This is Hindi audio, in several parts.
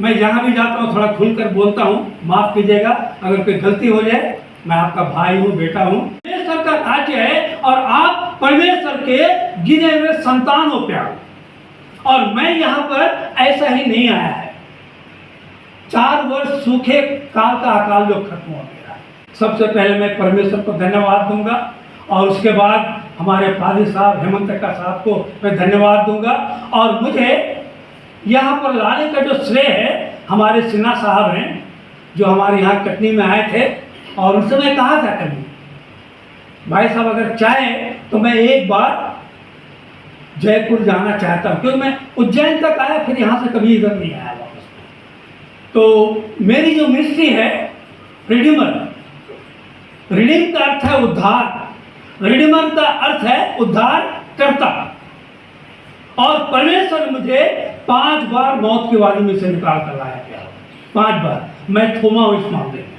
मैं जहाँ भी जाता हूँ थोड़ा खुलकर बोलता हूँ, माफ कीजिएगा अगर कोई गलती हो जाए। मैं आपका भाई हूँ, बेटा हूँ। परमेश्वर का राज्य है और आप परमेश्वर के गिने हुए संतान हो प्यार। और मैं यहाँ पर ऐसा ही नहीं आया है। 4 वर्ष सूखे काल का अकाल जो खत्म हो गया। सबसे पहले मैं परमेश्वर को धन्यवाद दूंगा और उसके बाद हमारे पादी साहब हेमंत का साहब को मैं धन्यवाद दूंगा। और मुझे यहाँ पर लाने का जो श्रेय है हमारे सिन्हा साहब हैं जो हमारे यहाँ कटनी में आए थे। और उनसे मैं कहा था कभी, भाई साहब अगर चाहें तो मैं एक बार जयपुर जाना चाहता हूँ, क्योंकि मैं उज्जैन तक आया फिर यहाँ से कभी इधर नहीं आया वापस। तो मेरी जो मिनिस्ट्री है रिडीमर, रिडीम का अर्थ है उद्धार, रिडीमर का अर्थ है उद्धार करता। और परमेश्वर ने मुझे 5 बार मौत की वारी में से निकाल कर लाया गया। 5 बार मैं थोमा हूं इस मामले में।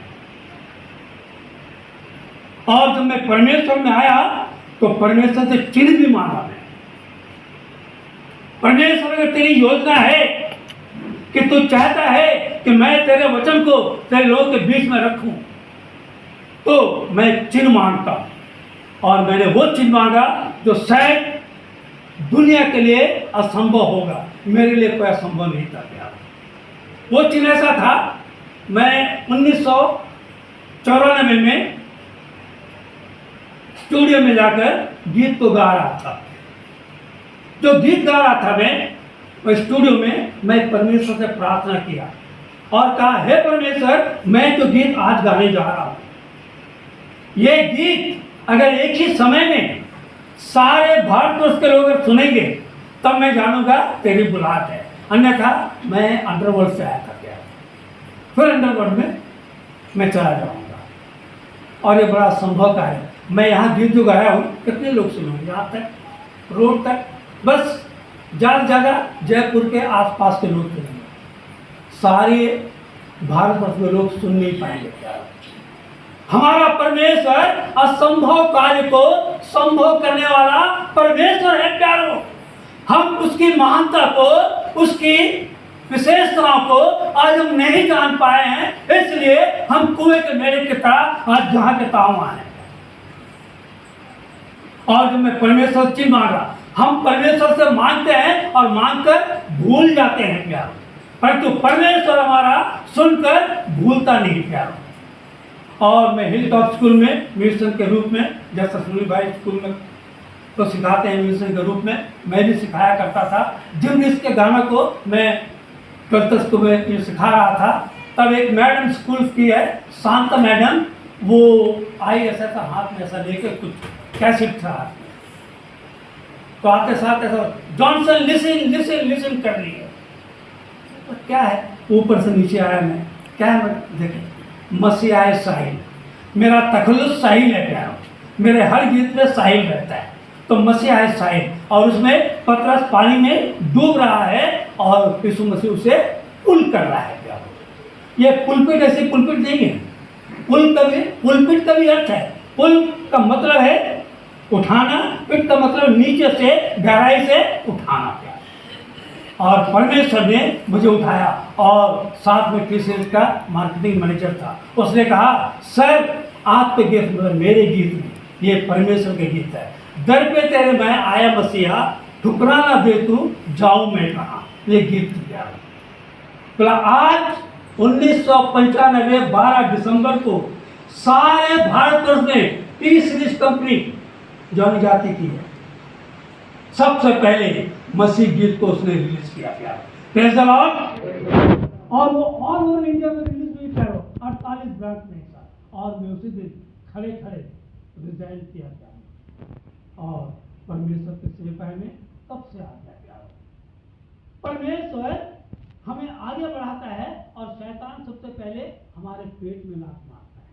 और जब मैं परमेश्वर में आया तो परमेश्वर से चिन्ह भी मांगा मैं। परमेश्वर अगर तेरी योजना है कि तू चाहता है कि मैं तेरे वचन को तेरे लोगों के बीच में रखूं, तो मैं चिन्ह मांगता हूं। और मैंने वो चिन्ह मांगा जो शायद दुनिया के लिए असंभव होगा, मेरे लिए कोई असंभव नहीं था प्यार। वो चिन्ह ऐसा था, मैं 1994 में स्टूडियो में जाकर गीत को गा रहा था। जो गीत गा रहा था मैं स्टूडियो में, मैं परमेश्वर से प्रार्थना किया और कहा, हे परमेश्वर, मैं जो गीत आज गाने जा रहा हूं, ये गीत अगर एक ही समय में सारे भारतवर्ष के लोग सुनेंगे तब मैं जानूंगा तेरी बुलाहट है, अन्यथा मैं अंडरवर्ल्ड से आया था क्या, फिर अंडरवर्ल्ड में मैं चला जाऊंगा। और ये बड़ा संभव का है। मैं यहाँ गीत जो गाया हूँ कितने लोग सुनेंगे, यहाँ तक रोड तक, बस ज़्यादा ज़्यादा जयपुर के आसपास के लोग सुनेंगे, सारे भारतवर्ष में लोग सुन नहीं पाएंगे। हमारा परमेश्वर असंभव कार्य को संभव करने वाला परमेश्वर है प्यारो। हम उसकी महानता को, उसकी विशेषताओं को आज हम नहीं जान पाए हैं, इसलिए हम कुएं के मेढक की तरह आज जहां के ताव आए। और जब मैं परमेश्वर चिन्ह मांगा, हम परमेश्वर से मांगते हैं और मांगकर भूल जाते हैं प्यारो, परंतु परमेश्वर हमारा सुनकर भूलता नहीं प्यारो। और मैं हिल टॉप स्कूल में म्यूजिशियन के रूप में, जैसा सुनील भाई स्कूल में तो सिखाते हैं म्यूजिशियन के रूप में, मैं भी सिखाया करता था। जिन इसके गानों को मैं 12th स्कूल में सिखा रहा था, तब एक मैडम स्कूल की है शांता मैडम, वो आई ऐसा था हाथ में ऐसा लेके कुछ कैसेट था, तो आते साथ ऐसा जॉनसन लिसन लिसन लिसन कर रही है। तो क्या है, ऊपर से नीचे आया मैं, क्या है देखें, मसीहा है साहिल, मेरा तखल्लुस साहिल है प्यारो, मेरे हर गीत में साहिल रहता है। तो मसीहा है साहिल, और उसमें पतरस पानी में डूब रहा है और यीशु मसीह उसे पुल कर रहा है प्यारो। ये पुलपिट ऐसी पुलपिट नहीं है, पुलपिट का भी अर्थ है, पुल का मतलब है उठाना, पिट का मतलब नीचे से गहराई से उठाना प्यारो। और परमेश्वर ने मुझे उठाया, और साथ में क्रिसेंट का मार्केटिंग मैनेजर था, उसने कहा, सर आपके गीत मतलब मेरे गीत में, ये परमेश्वर के गीत है। दर पे तेरे मैं आया मसीहा, ठुकराना दे तू जाऊं मैं कहाँ, ये गीत दिया। बोला आज 1995 12 दिसंबर को सारे भारतवर्ष में टी सीरीज कंपनी जानी जाती की है, सबसे पहले मसीह गीत को उसने रिलीज किया प्यार, प्रेज़ द लॉर्ड। और वो ऑल ओवर इंडिया में रिलीज हुई प्यारो, 48 ब्रांच में था। और मैं उसी दिन खड़े खड़े रिजाइन किया प्यारो, और परमेश्वर के सेवकाई में तब से आ गया प्यारो। परमेश्वर हमें आगे बढ़ाता है और शैतान सबसे पहले हमारे पेट में लात मारता है,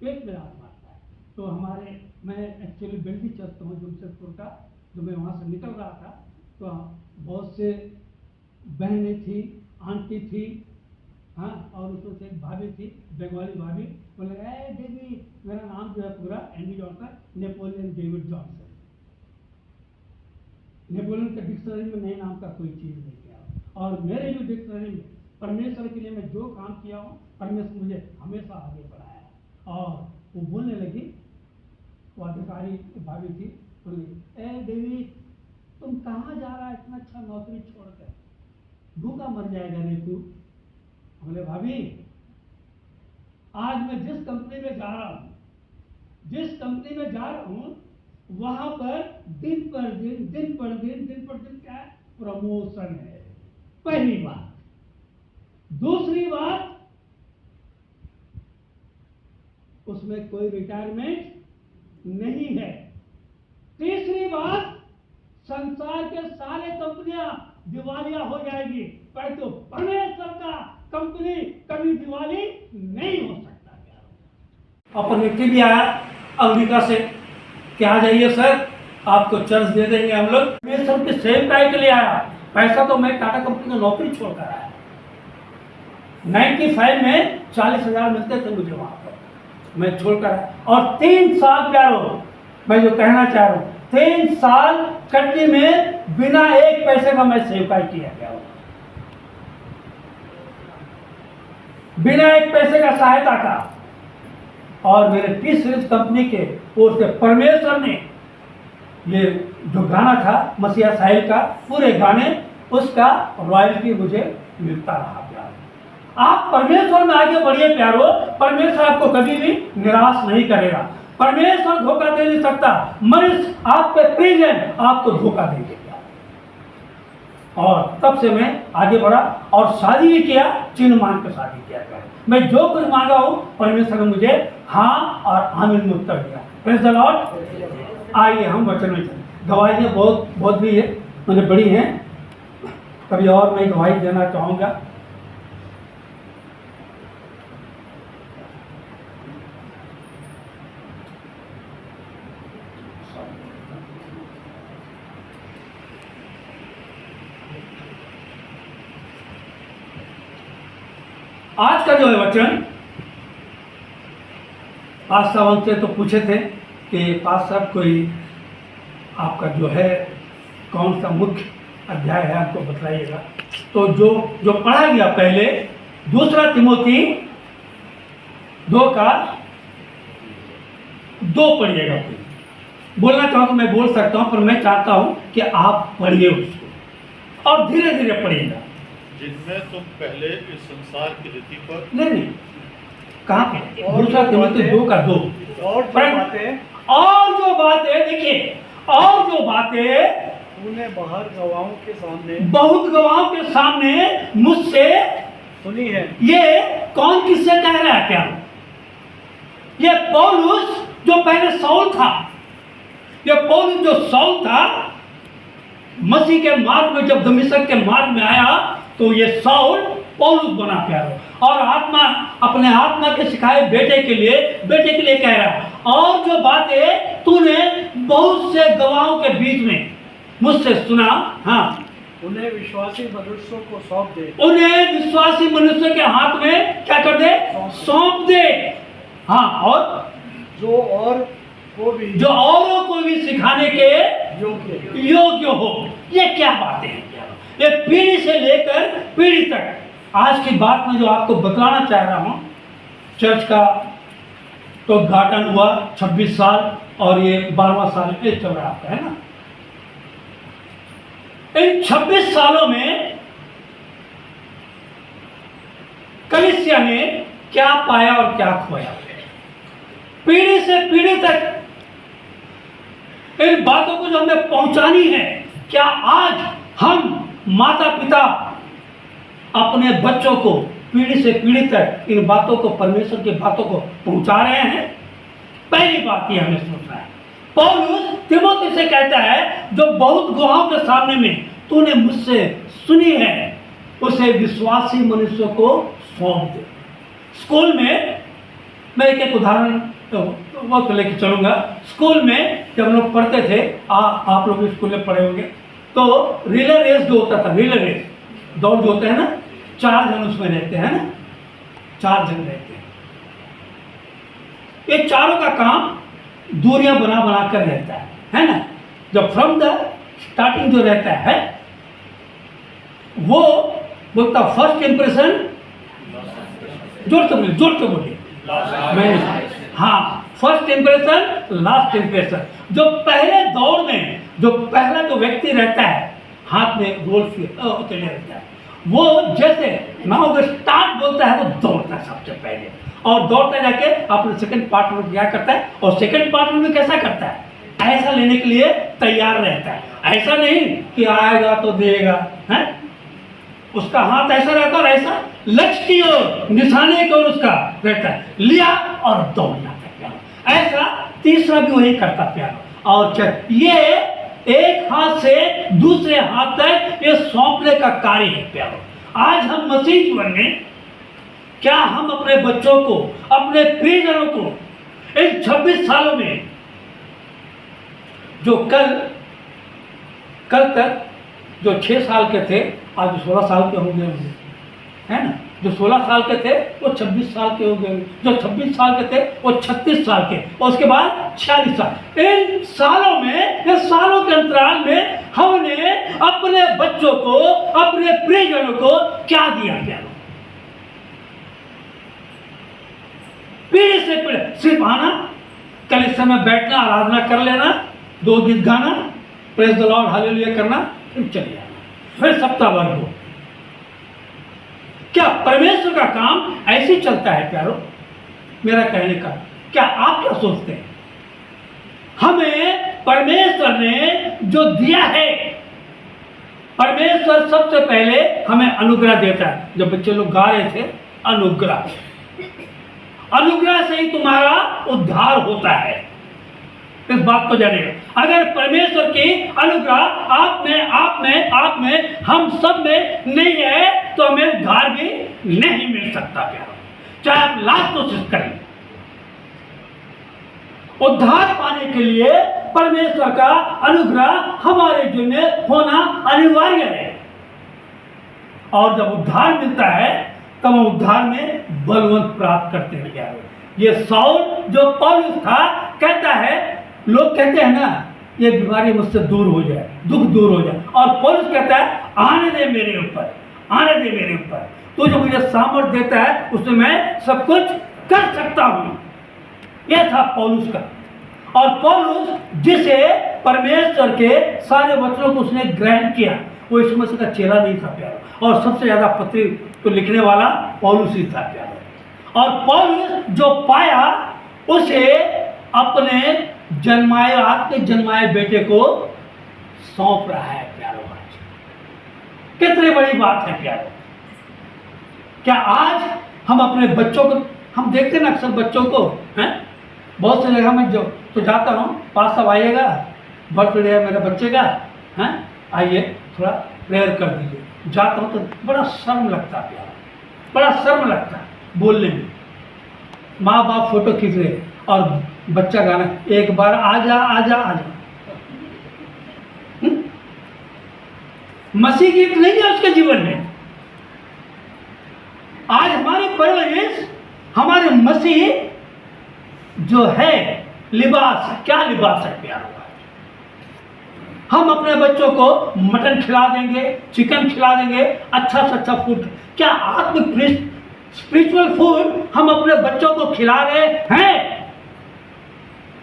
पेट में लात मारता है। तो हमारे, मैं एक्चुअली बेल्टी चलता हूँ जमशेदपुर का, जब मैं वहाँ से निकल रहा था तो बहुत से बहनें थी, आंटी थी, हाँ, और उसमें से एक भाभी थी, बंगाली भाभी, बोले ए देवी, मेरा नाम जो है पूरा Andy Johnson, Napoleon David Johnson. Napoleon के डिक्शनरी में नए नाम का कोई चीज़ नहीं किया, और मेरे जो डिक्शनरी में परमेश्वर के लिए मैं जो काम किया हूँ, परमेश्वर मुझे हमेशा आगे बढ़ाया। और वो बोलने लगी, वो अधिकारी भाभी थी, बोली, ए डेविड, तुम कहाँ जा रहा है इतना अच्छा नौकरी छोड़कर, भूखा मर जाएगा रे तू। बोले, भाभी, आज मैं जिस कंपनी में जा रहा हूँ, वहां पर दिन पर दिन क्या है, प्रमोशन है। पहली बात। दूसरी बात, उसमें कोई रिटायरमेंट नहीं है। तीसरी बात, संसार के सारे कंपनियां दिवालिया हो जाएगी, परंतु परमेश्वर का कंपनी कभी दिवाली नहीं हो सकता। अपन व्यक्ति भी आया अमेरिका से, क्या आ जाइए सर, आपको चर्च दे देंगे हम लोग। परमेश्वर की सेवकाई के लिए आया, पैसा तो मैं टाटा कंपनी में नौकरी छोड़कर आया। 95 में 40,000 मिलते थे मुझे वहां पर, मैं छोड़कर आया। और 3 साल प्यारो, मैं जो कहना चाह रहा हूँ, 3 साल कटनी में बिना एक पैसे का मैं सेवकाई किया गया हूँ, बिना एक पैसे का सहायता का। और मेरे टी सीरीज कंपनी के ओर से परमेश्वर ने ये जो गाना था मसीहा साहिल का, पूरे गाने उसका रॉयल्टी मुझे मिलता रहा। प्यारो, आप परमेश्वर में आगे बढ़िए प्यारो, परमेश्वर आपको कभी भी निराश नहीं करेगा। परमेश्वर धोखा दे नहीं सकता, मनुष्य आप पे प्रेजेंट आपको धोखा देंगे। और तब से मैं आगे बढ़ा और शादी भी किया, चिन्ह मान कर शादी किया। मैं जो कुछ मांगा हूं, परमेश्वर ने मुझे हाँ और आमीन में उत्तर दिया। Praise the Lord. आइए हम वचन में चलें। गवाहियाँ बहुत भी है, मुझे बड़ी हैं, कभी और मैं गवाही देना चाहूँगा। आज का जो है वचन, पास साहब से तो पूछे थे कि पास साहब कोई आपका जो है कौन सा मुख्य अध्याय है आपको बताइएगा। तो जो पढ़ा गया पहले 2 तिमोथी 2 पढ़िएगा। बोलना चाहो तो मैं बोल सकता हूँ, पर मैं चाहता हूँ कि आप पढ़िए उसको और धीरे धीरे पढ़िएगा। जिनमें तुम पहले इस संसार की रीति पर नहीं कहाँ पे, 2 तिमोथी 2 और जो बातें देखिए, और जो बातें तूने बाहर गवाहों के सामने, बहुत गवाहों के सामने मुझसे सुनी है। ये कौन किससे कह रहा है प्यारो? ये पौलुस जो पहले साउल था, ये पौलुस जो साउल था, मसीह के मार्ग में जब दमिश्क के मार्ग में आया तो ये साउल पौलुस बना प्यारो। और आत्मा अपने आत्मा के सिखाए बेटे के लिए कह रहा है, और जो बातें तूने बहुत से गवाहों के बीच में मुझसे सुना, हाँ, उन्हें विश्वासी मनुष्यों को सौंप दे। उन्हें विश्वासी मनुष्य के हाथ में क्या कर दे? सौंप दे। हाँ, और जो औरों को भी सिखाने के योग्य हो। ये क्या बातें हैं? ये पीढ़ी से लेकर पीढ़ी तक, आज की बात में जो आपको बतलाना चाह रहा हूं, चर्च का तो उद्घाटन हुआ 26 साल और ये 12वां साल चल रहा है ना। इन 26 सालों में कलीसिया ने क्या पाया और क्या खोया, पीढ़ी से पीढ़ी तक इन बातों को जो हमें पहुंचानी है, क्या आज हम माता पिता अपने बच्चों को पीढ़ी से पीढ़ी तक इन बातों को, परमेश्वर की बातों को पहुंचा रहे हैं? पहली बात ये हमें सोचना है। पौलुस तिमोथी से कहता है, जो बहुत गवाहों के सामने में तूने मुझसे सुनी है, उसे विश्वासी मनुष्यों को सौंप दे। स्कूल में मैं एक उदाहरण वक्त लेके चलूंगा। स्कूल में जब हम लोग पढ़ते थे, आप लोग स्कूल में पढ़े होंगे, तो रिले रेस जो होता था, रिले रेस दौड़ जो होता है ना, 4 जन उसमें रहते हैं ना, 4 जन रहते हैं। ये चारों का काम दूरियां बना कर रहता है ना। जब फ्रॉम द स्टार्टिंग जो रहता है वो बोलता फर्स्ट इंप्रेशन, जोर से बोलिए। मैं हाँ, फर्स्ट इंप्रेशन लास्ट इंप्रेशन। जो पहले दौर में जो पहला जो व्यक्ति रहता है हाथ में रोल चले रहता है, वो जैसे ना अगर स्टार्ट बोलता है वो दौड़ता है सबसे पहले, और दौड़ता जाके अपने सेकंड पार्ट में क्या करता है, और सेकंड पार्ट में कैसा करता है, ऐसा लेने के लिए तैयार रहता है। ऐसा नहीं कि आएगा तो देगा, है उसका हाथ ऐसा रहता है और ऐसा लक्ष्य की ओर, निशाने की ओर उसका रहता है, लिया और दौड़ जाता है प्यारो। ऐसा तीसरा भी वही करता प्यारो। और ये एक हाथ से दूसरे हाथ तक ये सौंपने का कार्य है प्यारो। आज हम मसीह जीवन में क्या हम अपने बच्चों को, अपने प्रियजनों को इन 26 सालों में जो कल तक जो 6 साल के थे आज 16 साल के हो गए, है ना, जो 16 साल के थे वो 26 साल के हो गए, जो 26 साल के थे वो 36 साल के, और उसके बाद 46 साल। इन सालों में, इस सालों के अंतराल में हमने अपने बच्चों को, अपने प्रियजनों को क्या दिया प्यारो? पीढ़ी से पीढ़ी सिर्फ आना, कल इस समय बैठना, आराधना कर लेना, 2 गीत गाना, प्रेज द लॉर्ड, हालेलुया करना, फिर चले जाना, फिर सप्ताह भर को। क्या परमेश्वर का काम ऐसे चलता है प्यारो? मेरा कहने का, क्या आप क्या सोचते हैं? हमें परमेश्वर ने जो दिया है, परमेश्वर सबसे पहले हमें अनुग्रह देता है। जब बच्चे लोग गा रहे थे, अनुग्रह, अनुग्रह से ही तुम्हारा उद्धार होता है, इस बात को जानिएगा। अगर परमेश्वर की अनुग्रह आप में, हम सब में नहीं है तो हमें उद्धार भी नहीं मिल सकता प्यारो, चाहे आप लाख कोशिश करें। उद्धार पाने के लिए परमेश्वर का अनुग्रह हमारे जीवन में होना अनिवार्य है, और जब उद्धार मिलता है तब हम उद्धार में बलवंत प्राप्त करते हैं प्यारो। ये साउल जो पौलुस था कहता है, लोग कहते हैं ना ये बीमारी मुझसे दूर हो जाए, दुख दूर हो जाए, और पौलुस कहता है आने दे मेरे ऊपर, आने दे मेरे ऊपर, तो जो मुझे सामर्थ्य देता है उसमें मैं सब कुछ कर सकता हूँ। यह था पौलुस का। और पौलुस जिसे परमेश्वर के सारे वचनों को उसने ग्रहण किया, वो यीशु मसीह का चेला नहीं था प्यारा, और सबसे ज्यादा पत्री तो लिखने वाला पौलुस ही था प्यारा। और पौलुस जो पाया उसे अपने जन्माए बेटे को सौंप रहा है प्यारो। आज कितनी बड़ी बात है प्यारो। क्या आज हम अपने बच्चों को, हम देखते हैं ना अक्सर बच्चों को, हैं बहुत सी जगह में जो तो जाता हूँ, पास सब आइएगा, बर्थडे है मेरे बच्चे का, हैं आइए थोड़ा प्रेयर कर दीजिए। जाता हूँ तो बड़ा शर्म लगता है प्यारा, बड़ा शर्म लगता है बोलने में। माँ बाप फोटो खींच रहे और बच्चा गाना, एक बार आजा आजा आजा। मसीह गीत नहीं है उसके जीवन में। आज हमारी परवरिश, हमारे मसीह जो है लिबास, क्या लिबास है प्यारा। हम अपने बच्चों को मटन खिला देंगे, चिकन खिला देंगे, अच्छा से अच्छा फूड, क्या आत्म स्पिरिचुअल फूड हम अपने बच्चों को खिला रहे हैं?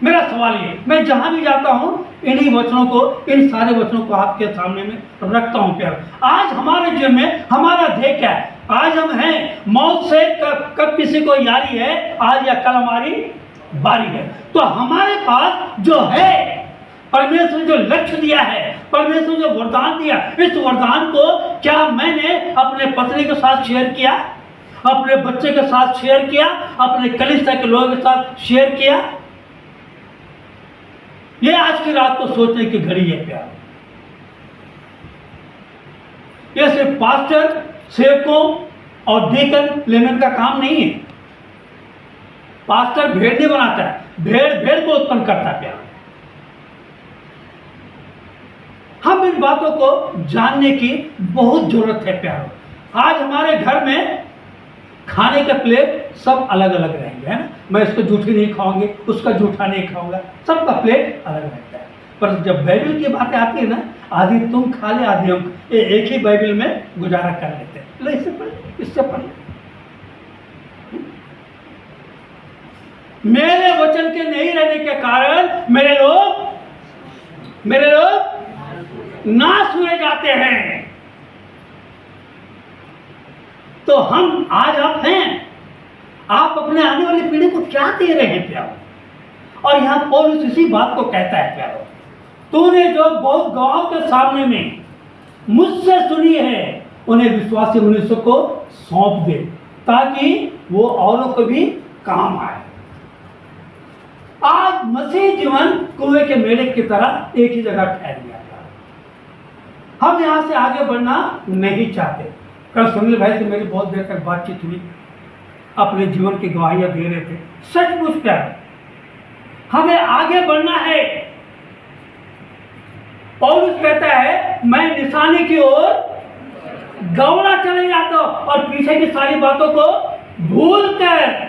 मेरा सवाल ये, मैं जहां भी जाता हूं इन्हीं वचनों को, इन सारे वचनों को आपके सामने में रखता हूं प्यारा। आज हमारे जीवन में हमारा ध्येय क्या है? आज हम हैं, मौत से कब किसी को यारी है, आज या कल हमारी बारी है। तो हमारे पास जो है, परमेश्वर जो लक्ष्य दिया है, परमेश्वर जो वरदान दिया, इस वरदान को क्या मैंने अपने पत्नी के साथ शेयर किया, अपने बच्चे के साथ शेयर किया, अपने कलीसिया के लोगों के साथ शेयर किया? ये आज की रात को सोचने की घड़ी है प्यार। ये सिर्फ पास्टर, सेवकों और डीकन लेमन का काम नहीं है। पास्टर भेड़ नहीं बनाता है, भेड़ को उत्पन्न करता है प्यार। हम इन बातों को जानने की बहुत जरूरत है प्यारो। आज हमारे घर में खाने के प्लेट सब अलग अलग रहेंगे, है ना। मैं इसको जूठी नहीं खाऊंगी, उसका जूठा नहीं खाऊंगा, सबका प्लेट अलग रहता है। पर जब बाइबल की बातें आती है ना, आधी तुम खा ले आधी हम, एक ही बाइबल में गुजारा कर लेते हैं। लो इससे पढ़, इससे पढ़। मेरे वचन के नहीं रहने के कारण मेरे लोग नाश हुए जाते हैं। तो हम आज आप हैं, आप अपने आने वाली पीढ़ी को क्या दे रहे हैं प्यारो? और यहां पौलुस इसी बात को कहता है, प्यारो तूने जो बहुत गवाहों के सामने में मुझसे सुनी है उन्हें विश्वासी मनुष्य को सौंप दे, ताकि वो औरों को भी काम आए। आज मसीह जीवन कुएं के मेढक की तरह एक ही जगह ठहर गया था। हम यहां से आगे बढ़ना नहीं चाहते। कल सुनील भाई से मेरी बहुत देर तक बातचीत हुई, अपने जीवन की गवाहियां दे रहे थे। सचमुच प्यार, हमें आगे बढ़ना है। पौलुस कहता है मैं निशाने की ओर दौड़ा चले जाता हूं और पीछे की सारी बातों को भूलकर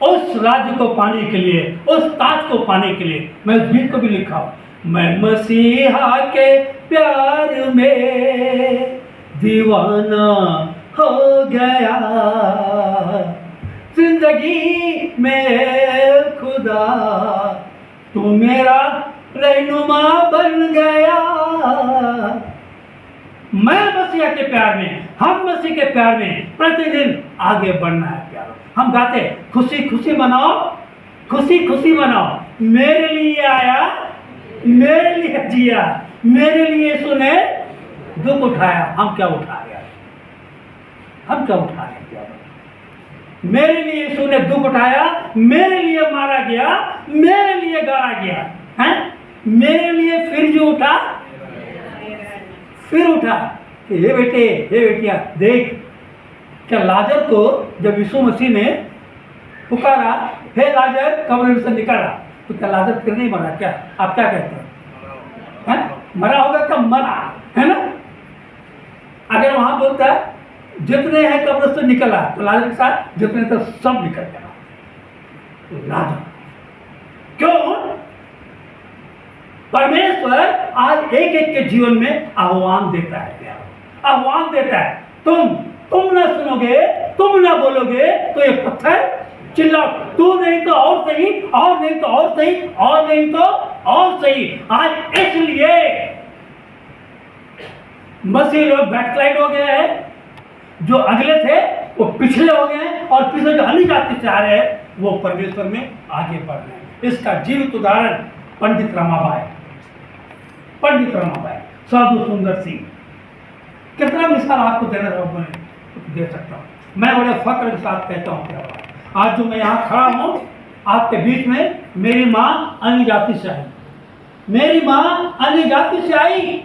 उस राज्य को पाने के लिए, उस ताज को पाने के लिए, मैं उस गीत को भी लिखा हूं, मैं मसीहा के प्यार में दीवाना हो गया, जिंदगी में खुदा तू मेरा रहनुमा बन गया। मैं मसीहा के प्यार में, हम मसीह के प्यार में प्रतिदिन आगे बढ़ना है प्यारो। हम गाते खुशी खुशी मनाओ, खुशी खुशी मनाओ, मेरे लिए आया, मेरे लिए जिया, मेरे लिए सुने दुख उठाया। हम क्या उठा रहे हैं? हम क्या उठा रहे हैं प्यारो? मेरे लिए सुने दुख उठाया, मेरे लिए मारा गया, मेरे लिए गाड़ा गया है, मेरे लिए फिर जो उठा, फिर उठा। हे बेटे, हे बेटिया, देख क्या लाजर को जब यीशु मसीह ने पुकारा, हे लाजर कब्र से निकला, तो क्या लाजर फिर नहीं मरा क्या? आप क्या कहते हैं? मरा होगा कब? मरा है ना। अगर वहां बोलता है जितने हैं कब्र से निकला, तो लाजर के साथ जितने तो सब निकल गया। लाजर क्यों? परमेश्वर आज एक एक के जीवन में आह्वान देता है प्यारो, आह्वान देता है। तुम ना सुनोगे, तुम ना बोलोगे तो ये पत्थर चिल्लाओ, तू नहीं तो और सही, और नहीं तो और सही, और नहीं तो और सही। आज इसलिए मसीह लोग बैकस्लाइड हो गए हैं, जो अगले थे वो पिछले हो गए हैं, और पिछले जो अन्य जाति से आ रहे हैं वो परमेश्वर में आगे बढ़ रहे हैं। इसका जीवित उदाहरण पंडित रमाबाई, पंडित रमाबाई, साधु सुंदर सिंह। कितना मिसाल आपको देना दे सकता हूँ। मैं बड़े फक्र के साथ कहता हूँ, आज जो मैं यहाँ खड़ा हूँ आपके बीच में, मेरी माँ अन्य जाति से आई, मेरी माँ अन्य जाति से आई।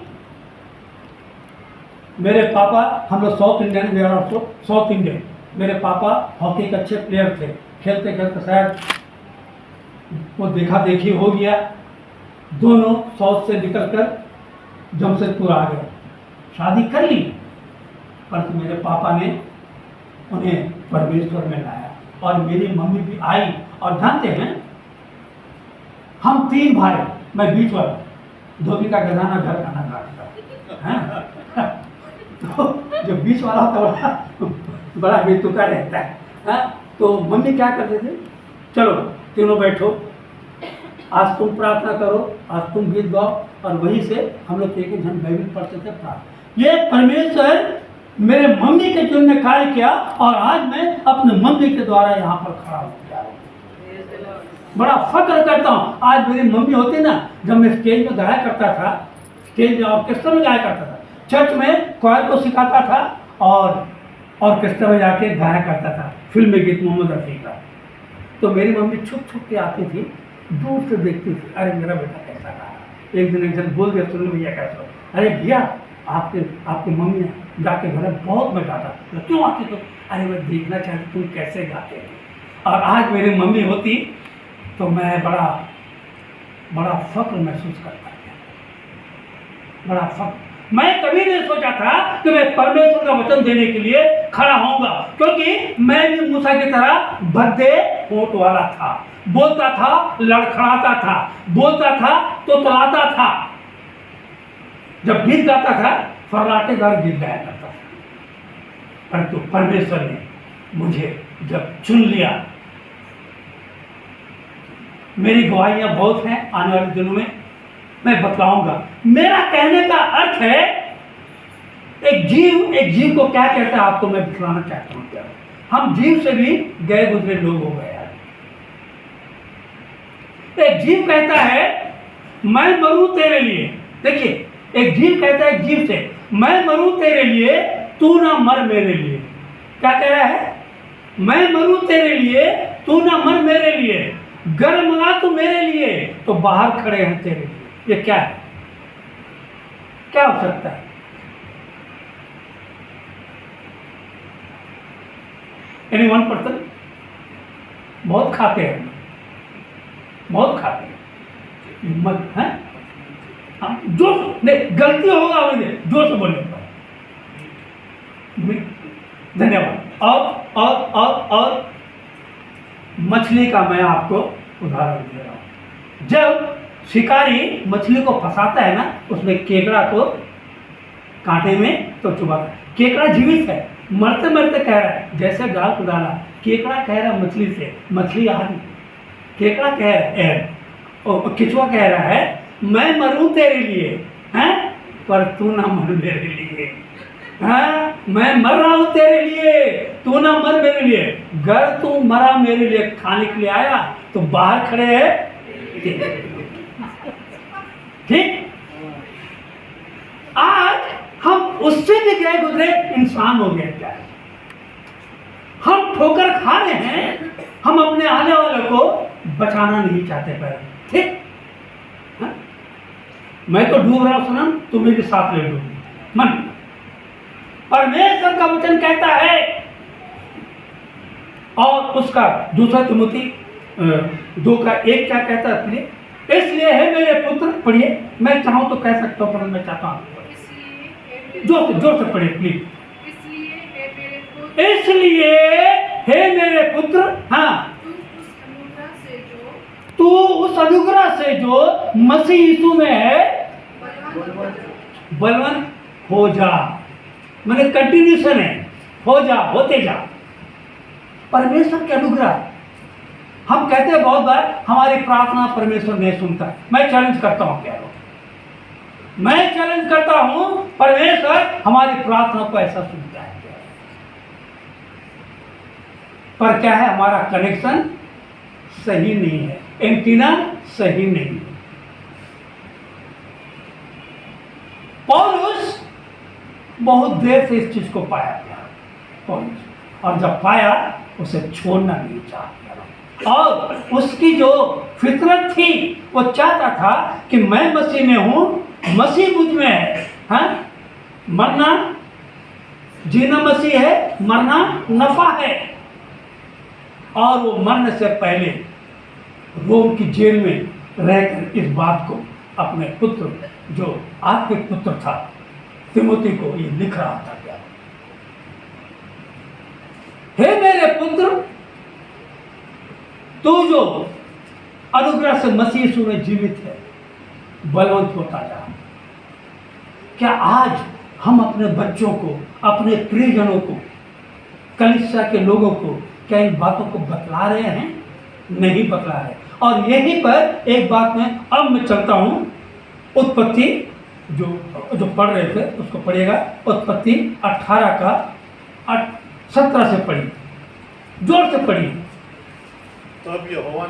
मेरे पापा, हम लोग South Indian, we are South Indian. मेरे पापा हॉकी के अच्छे प्लेयर थे, खेलते खेलते शायद वो देखा देखी हो गया, दोनों साउथ से निकलकर जमशेदपुर आ गए, शादी कर ली। परंतु मेरे पापा ने उन्हें परमेश्वर में लाया, और मेरी मम्मी भी आई। और जानते हैं हम 3 भाई, मैं बीच वाला, धोबी का गधाना घर खाना काटता है। तो जो बीच वाला होता है बड़ा बेतुका रहता है। तो मम्मी क्या करते थे, चलो तीनों बैठो, आज तुम प्रार्थना करो, आज तुम गीत गाओ, और वहीं से हम लोग एक एक घंटे बाइबल पढ़ते थे, प्रार्थना। ये परमेश्वर मेरे मम्मी के जीवन में कार्य किया, और आज मैं अपने मम्मी के द्वारा यहाँ पर खड़ा हूँ। बड़ा फक्र करता हूँ। आज मेरी मम्मी होती ना, जब मैं स्टेज में गाया करता था, स्टेज में ऑर्केस्ट्रा में गाया करता था, चर्च में क्वायर को सिखाता था, और ऑर्केस्ट्रा में जाके गाया करता था फिल्मी गीत मोहम्मद रफ़ी का। तो मेरी मम्मी छुप छुप के आती थी, दूर से देखती थी, अरे मेरा बेटा कैसा गाया। एक दिन बोल दिया, सुनो भैया कैसा, अरे भैया आपकी मम्मी ने जाके घर में बहुत मजा आता। तो क्यों आती? तो अरे मैं देखना चाहती तुम कैसे गाते हैं। और आज मेरी मम्मी होती तो मैं बड़ा फक्र महसूस करता, बड़ा फक्र। मैं कभी नहीं सोचा था कि मैं परमेश्वर का वचन देने के लिए खड़ा होऊंगा, क्योंकि मैं भी मूसा की तरह भद्दे होठ वाला था, बोलता था, लड़खड़ाता था, बोलता था तो तलाता था। जब गीत गाता था फर्राटेदार गिर जाया करता था, परंतु परमेश्वर ने मुझे जब चुन लिया। मेरी गवाहियां बहुत हैं, आने वाले दिनों में मैं बतलाऊंगा। मेरा कहने का अर्थ है एक जीव को क्या कहता है, आपको मैं बतलाना चाहता हूं। क्या हम जीव से भी गए गुजरे लोग हो गए यार। एक जीव कहता है मैं मरूं तेरे लिए। देखिए, एक जीव कहता है जीव से, मैं मरूं तेरे लिए, तू ना मर मेरे लिए। क्या कह रहा है? मैं मरूं तेरे लिए, तू ना मर मेरे लिए, घर मंगा तू मेरे लिए, तो बाहर खड़े हैं तेरे लिए। ये क्या है? क्या हो सकता है? Any one person? बहुत खाते हैं, बहुत खाते हैं, हिम्मत है। जो नहीं, गलती होगा मुझे जोर से बोलने का। धन्यवाद। और मछली का मैं आपको उदाहरण दे रहा हूं। जब शिकारी मछली को फंसाता है ना, उसमें केकड़ा को कांटे में तो चुभाता है। केकड़ा जीवित है, मरते मरते कह रहा है, जैसे गाल को डाला, केकड़ा कह रहा है मछली से, मछली आ रही, केकड़ा कह रहा है, और केचुआ कह रहा है मैं मरूं तेरे लिए, हैं, पर तू ना मर मेरे लिए। हाँ, मैं मर रहा हूं तेरे लिए, तू ना मर मेरे लिए। घर तू मरा मेरे लिए, खाने के लिए आया तो बाहर खड़े है। ठीक, आज हम उससे भी गए गुजरे इंसान हो गए। क्या हम ठोकर खा रहे हैं, हम अपने आने वाले को बचाना नहीं चाहते। पर ठीक, हाँ? मैं तो डूब रहा हूं सनम, तुम्हें भी साथ ले डूब मन। परमेश्वर का वचन कहता है, और उसका दूसरा तिमोथी 2:1 क्या कहता है? प्लीज, इसलिए है मेरे पुत्र, पढ़िए, मैं चाहूं तो कह सकता हूं, पर मैं चाहता हूं जोर से पढ़िए प्लीज। इसलिए हे मेरे पुत्र, हाँ, तू उस अनुग्रह से जो मसीह यीशु में है बलवान हो जा। मैंने कंटिन्यूशन है, हो जा, होते जा। परमेश्वर के अनुग्रह, हम कहते हैं बहुत बार हमारी प्रार्थना परमेश्वर नहीं सुनता। मैं चैलेंज करता हूं, क्या मैं चैलेंज करता हूं, परमेश्वर हमारी प्रार्थना को ऐसा सुनता है। पर क्या है, हमारा कनेक्शन सही नहीं है, एंटीना सही नहीं है। पौलुस बहुत देर से इस चीज को पाया गया पौलुस, और जब पाया उसे छोड़ना नहीं चाहता। और उसकी जो फितरत थी वो चाहता था कि मैं मसीह में हूं, मसीह मुझ में है, हाँ? मरना जीना मसीह है, मरना नफा है। और वो मरने से पहले रोम की जेल में रहकर इस बात को अपने पुत्र, जो आत्मिक पुत्र था, तिमोथी को ये लिख रहा था। क्या हे मेरे पुत्र, तू जो अनुग्रह से मसीह यीशु में जीवित है, बलवंत होता जा। क्या आज हम अपने बच्चों को, अपने प्रियजनों को, कलीसिया के लोगों को क्या इन बातों को बतला रहे हैं? नहीं बतला रहे। और यहीं पर एक बात में अब मैं चलता हूं, उत्पत्ति जो पढ़ रहे थे उसको पढ़िएगा। उत्पत्ति 18 का 17 से पढ़िए, जोर से पढ़िए। तब यहोवा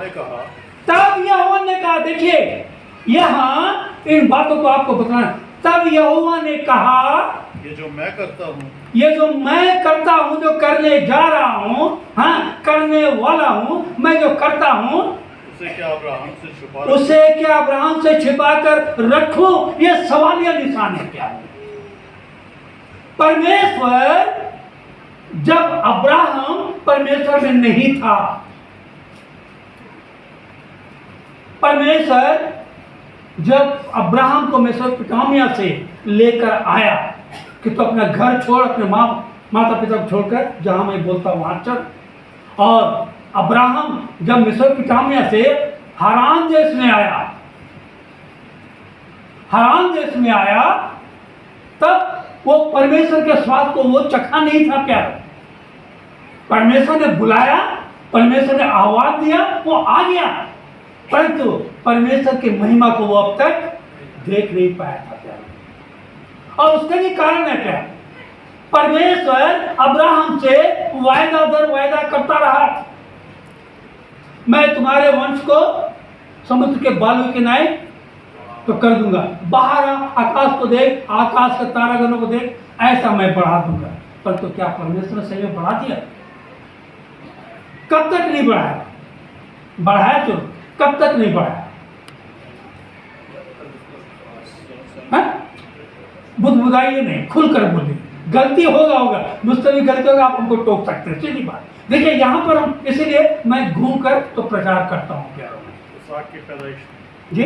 ने कहा, देखिए यहाँ इन बातों को आपको बताना। तब यहोवा ने कहा, ये जो मैं करता हूँ, ये जो मैं करता हूँ, जो करने जा रहा हूँ, हाँ, करने वाला हूँ, मैं जो करता हूँ, उसे क्या अब्राहम से छिपा कर रखूं? ये सवालिया निशान है। क्या परमेश्वर, जब अब्राहम परमेश्वर में नहीं था, परमेश्वर जब अब्राहम को मेसोपोटामिया से लेकर आया कि तो अपना घर छोड़, अपने माता पिता को छोड़कर जहां मैं बोलता हूं वहां चल। और अब्राहम जब मेसोपोटामिया से हारान देश में आया, तब वो परमेश्वर के स्वाद को वो चखा नहीं था प्यार। परमेश्वर ने बुलाया, परमेश्वर ने आवाज दिया, वो आ गया, परंतु परमेश्वर की महिमा को वो अब तक देख नहीं पाया था प्यार। और उसका भी कारण है प्यार, परमेश्वर अब्राहम से वायदा दर वायदा करता रहा, मैं तुम्हारे वंश को समुद्र के बालू के नाई तो कर दूंगा, बाहर आकाश को देख, आकाश के तारागणों को देख, ऐसा मैं बढ़ा दूंगा। परंतु क्या परमेश्वर ने सही में बढ़ा दिया? कब तक नहीं बढ़ाया? बढ़ाया तो कब तक नहीं बढ़ाया? बुदबुदाइए नहीं, खुलकर बोलिए। गलती होगा, मुझसे भी गलती होगा, आप हमको टोक सकते हैं, सीधी बात। देखिए यहाँ पर हम, इसीलिए मैं घूम कर तो प्रचार करता हूँ प्यारों में जी।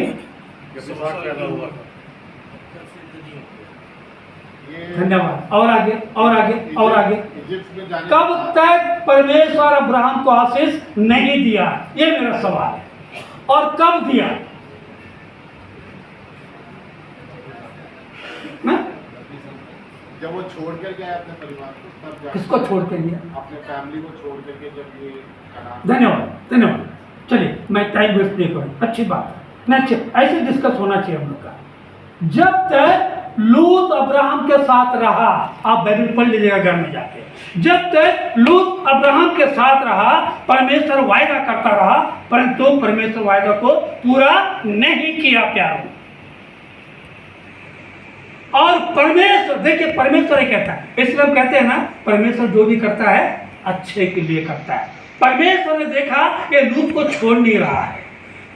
धन्यवाद। और आगे और आगे और आगे। कब तक परमेश्वर अब्राहम को आशीष नहीं दिया, ये मेरा सवाल है। और कब दिया? जब वो छोड़ कर गया अपने परिवार को, तब जाकर किसको छोड़ कर गया? अपने फैमिली को छोड़ करके जब ये धन्यवाद धन्यवाद। चलिए, मैं टाइम वेस्ट नहीं करूँ, अच्छी बात है, नहीं अच्छे ऐसे डिस्कस होना चाहिए हम लोग का। जब तक लूत अब्राहम के साथ रहा, आप बाइबल पढ़ लीजिएगा घर में जाके, जब तक लूत अब्राहम के साथ रहा, परमेश्वर वायदा करता रहा, परंतु परमेश्वर वायदा को पूरा नहीं किया प्यारों। और परमेश्वर, देखिए परमेश्वर ही कहता है, इसलिए हम कहते हैं ना, परमेश्वर जो भी करता है अच्छे के लिए करता है। परमेश्वर ने देखा कि लूत को छोड़ नहीं रहा है,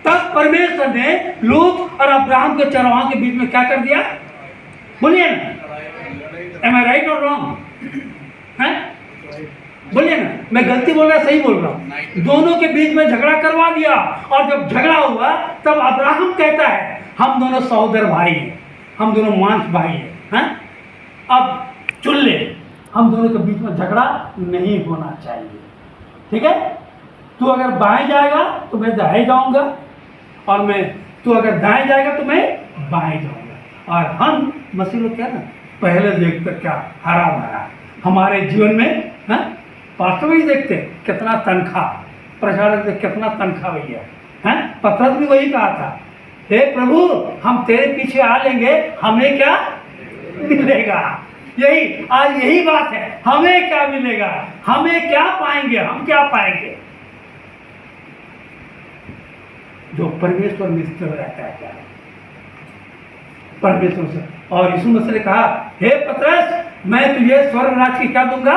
तब परमेश्वर ने लूत और अब्राहम के चरवाहों के बीच में क्या कर दिया? बोलिए ना, एम आई राइट और रॉन्ग? हैं? बोलिए ना, मैं गलती बोल रहा सही बोल रहा हूँ? दोनों के बीच में झगड़ा करवा दिया, और जब झगड़ा हुआ तब अब्राहम कहता है हम दोनों सहोदर भाई हैं, हम दोनों मांस भाई हैं, अब चुन ले, हम दोनों के बीच में झगड़ा नहीं होना चाहिए, ठीक है? तू अगर बाएं जाएगा तो मैं दाएं जाऊंगा, और तू अगर दाएं जाएगा तो मैं बाएं जाऊंगा। और हम मसीह लोग क्या ना, पहले देखते क्या हरा भरा हमारे जीवन में, पास्टर भी देखते कितना तनख्वाह, प्रचारक से कितना तनख्वाह भैया है। पतरस भी वही कहा था, हे प्रभु हम तेरे पीछे आ लेंगे, हमें क्या मिलेगा? यही आज यही बात है, हमें क्या मिलेगा, हमें क्या पाएंगे, हम क्या पाएंगे? जो परमेश्वर में स्थिर रहता है क्या परमेश्वर से। और यीशु मसीह ने कहा, हे पतरस मैं तुझे स्वर्ग राज की क्या दूंगा?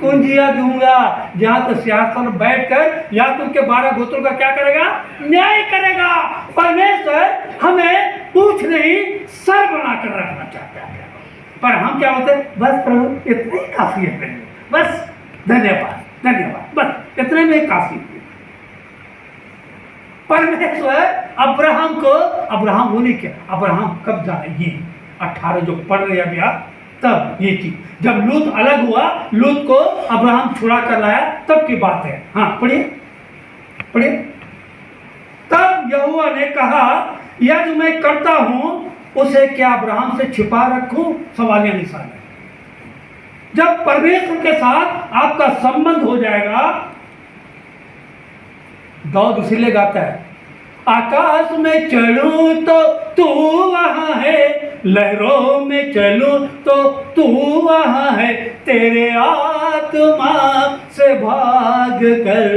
कुंजिया दूंगा, जहां तो सिंहासन बैठकर या तुमके 12 गोत्रों का क्या करेगा? न्याय करेगा। परमेश्वर हमें पूछ नहीं सर बनाकर रखना चाहता है, पर हम क्या होते हैं? बस प्रभु इतना ही काफी है, बस धन्यवाद धन्यवाद, बस इतने में काफी है। परमेश्वर अब्राहम वो नहीं किया। अब्राहम कब जाने, ये 18 जो पढ़ रहे अभी आप, तब ये चीज जब लूत अलग हुआ, लूत को अब्राहम छुड़ा कर लाया, तब की बात है। हाँ पढ़िए पढ़िए। तब यहोवा ने कहा, यह जो मैं करता हूं उसे क्या अब्राहम से छिपा रखूं? सवालिया निशान है। जब परमेश्वर के साथ आपका संबंध हो जाएगा, दाऊद इसीलिए गाता है, आकाश में चलूं तो तू वहां है, लहरों में चलूं तो तू वहां है, तेरे आत्मा से भाग कर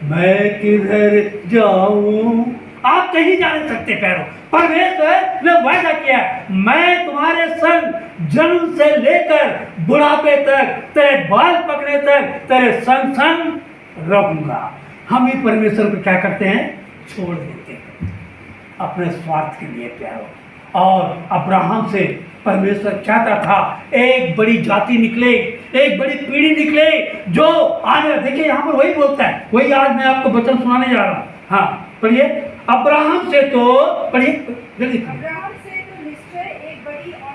मैं किधर जाऊं? आप कहीं जा नहीं सकते पैरों। परमेश्वर ने वायदा किया, मैं तुम्हारे संग जन्म से लेकर बुढ़ापे तक, तेरे बाल पकड़ने तक तेरे संग संग रहूंगा। हम ही परमेश्वर को क्या करते हैं? छोड़ देते हैं अपने स्वार्थ के लिए प्यारो। और अब्राहम से परमेश्वर चाहता था एक बड़ी जाति निकले, एक बड़ी पीढ़ी निकले जो आने। देखिए यहाँ पर वही बोलता है, वही आज मैं आपको वचन सुनाने जा रहा हूँ। हाँ पढ़िए। अब्राहम से तो पढ़िए जल्दी,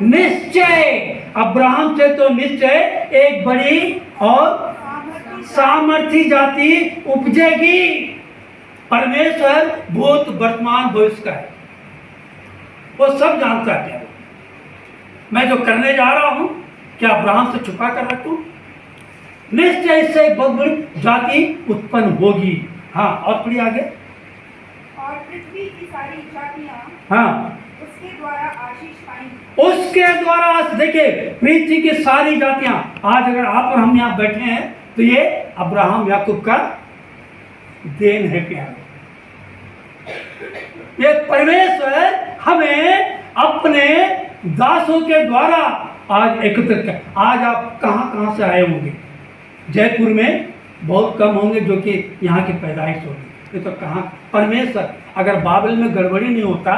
निश्चय, अब्राहम से तो निश्चय एक बड़ी और सामर्थी जाति उपजेगी। परमेश्वर भूत वर्तमान भविष्य का है, वो सब जानता है। मैं जो करने जा रहा हूं क्या अब्राहम से छुपा कर रखूं? निश्चय इससे एक बहुत बड़ी जाति उत्पन्न होगी। हाँ, और पढ़िए आगे। और पृथ्वी की सारी जातियां हाँ, उसके द्वारा आशीष पाएंगी। उसके द्वारा, देखिए, पृथ्वी की सारी जातियां, आज अगर आप और हम यहाँ बैठे हैं तो ये अब्राहम याकूब का देन है प्यारे। ये परमेश्वर हमें अपने दासों के द्वारा आज एकत्रित कर। आज आप कहाँ कहाँ से आए होंगे? जयपुर में बहुत कम होंगे जो कि यहाँ की पैदाइश होगी। ये तो कहाँ, परमेश्वर, अगर बाबिल में गड़बड़ी नहीं होता,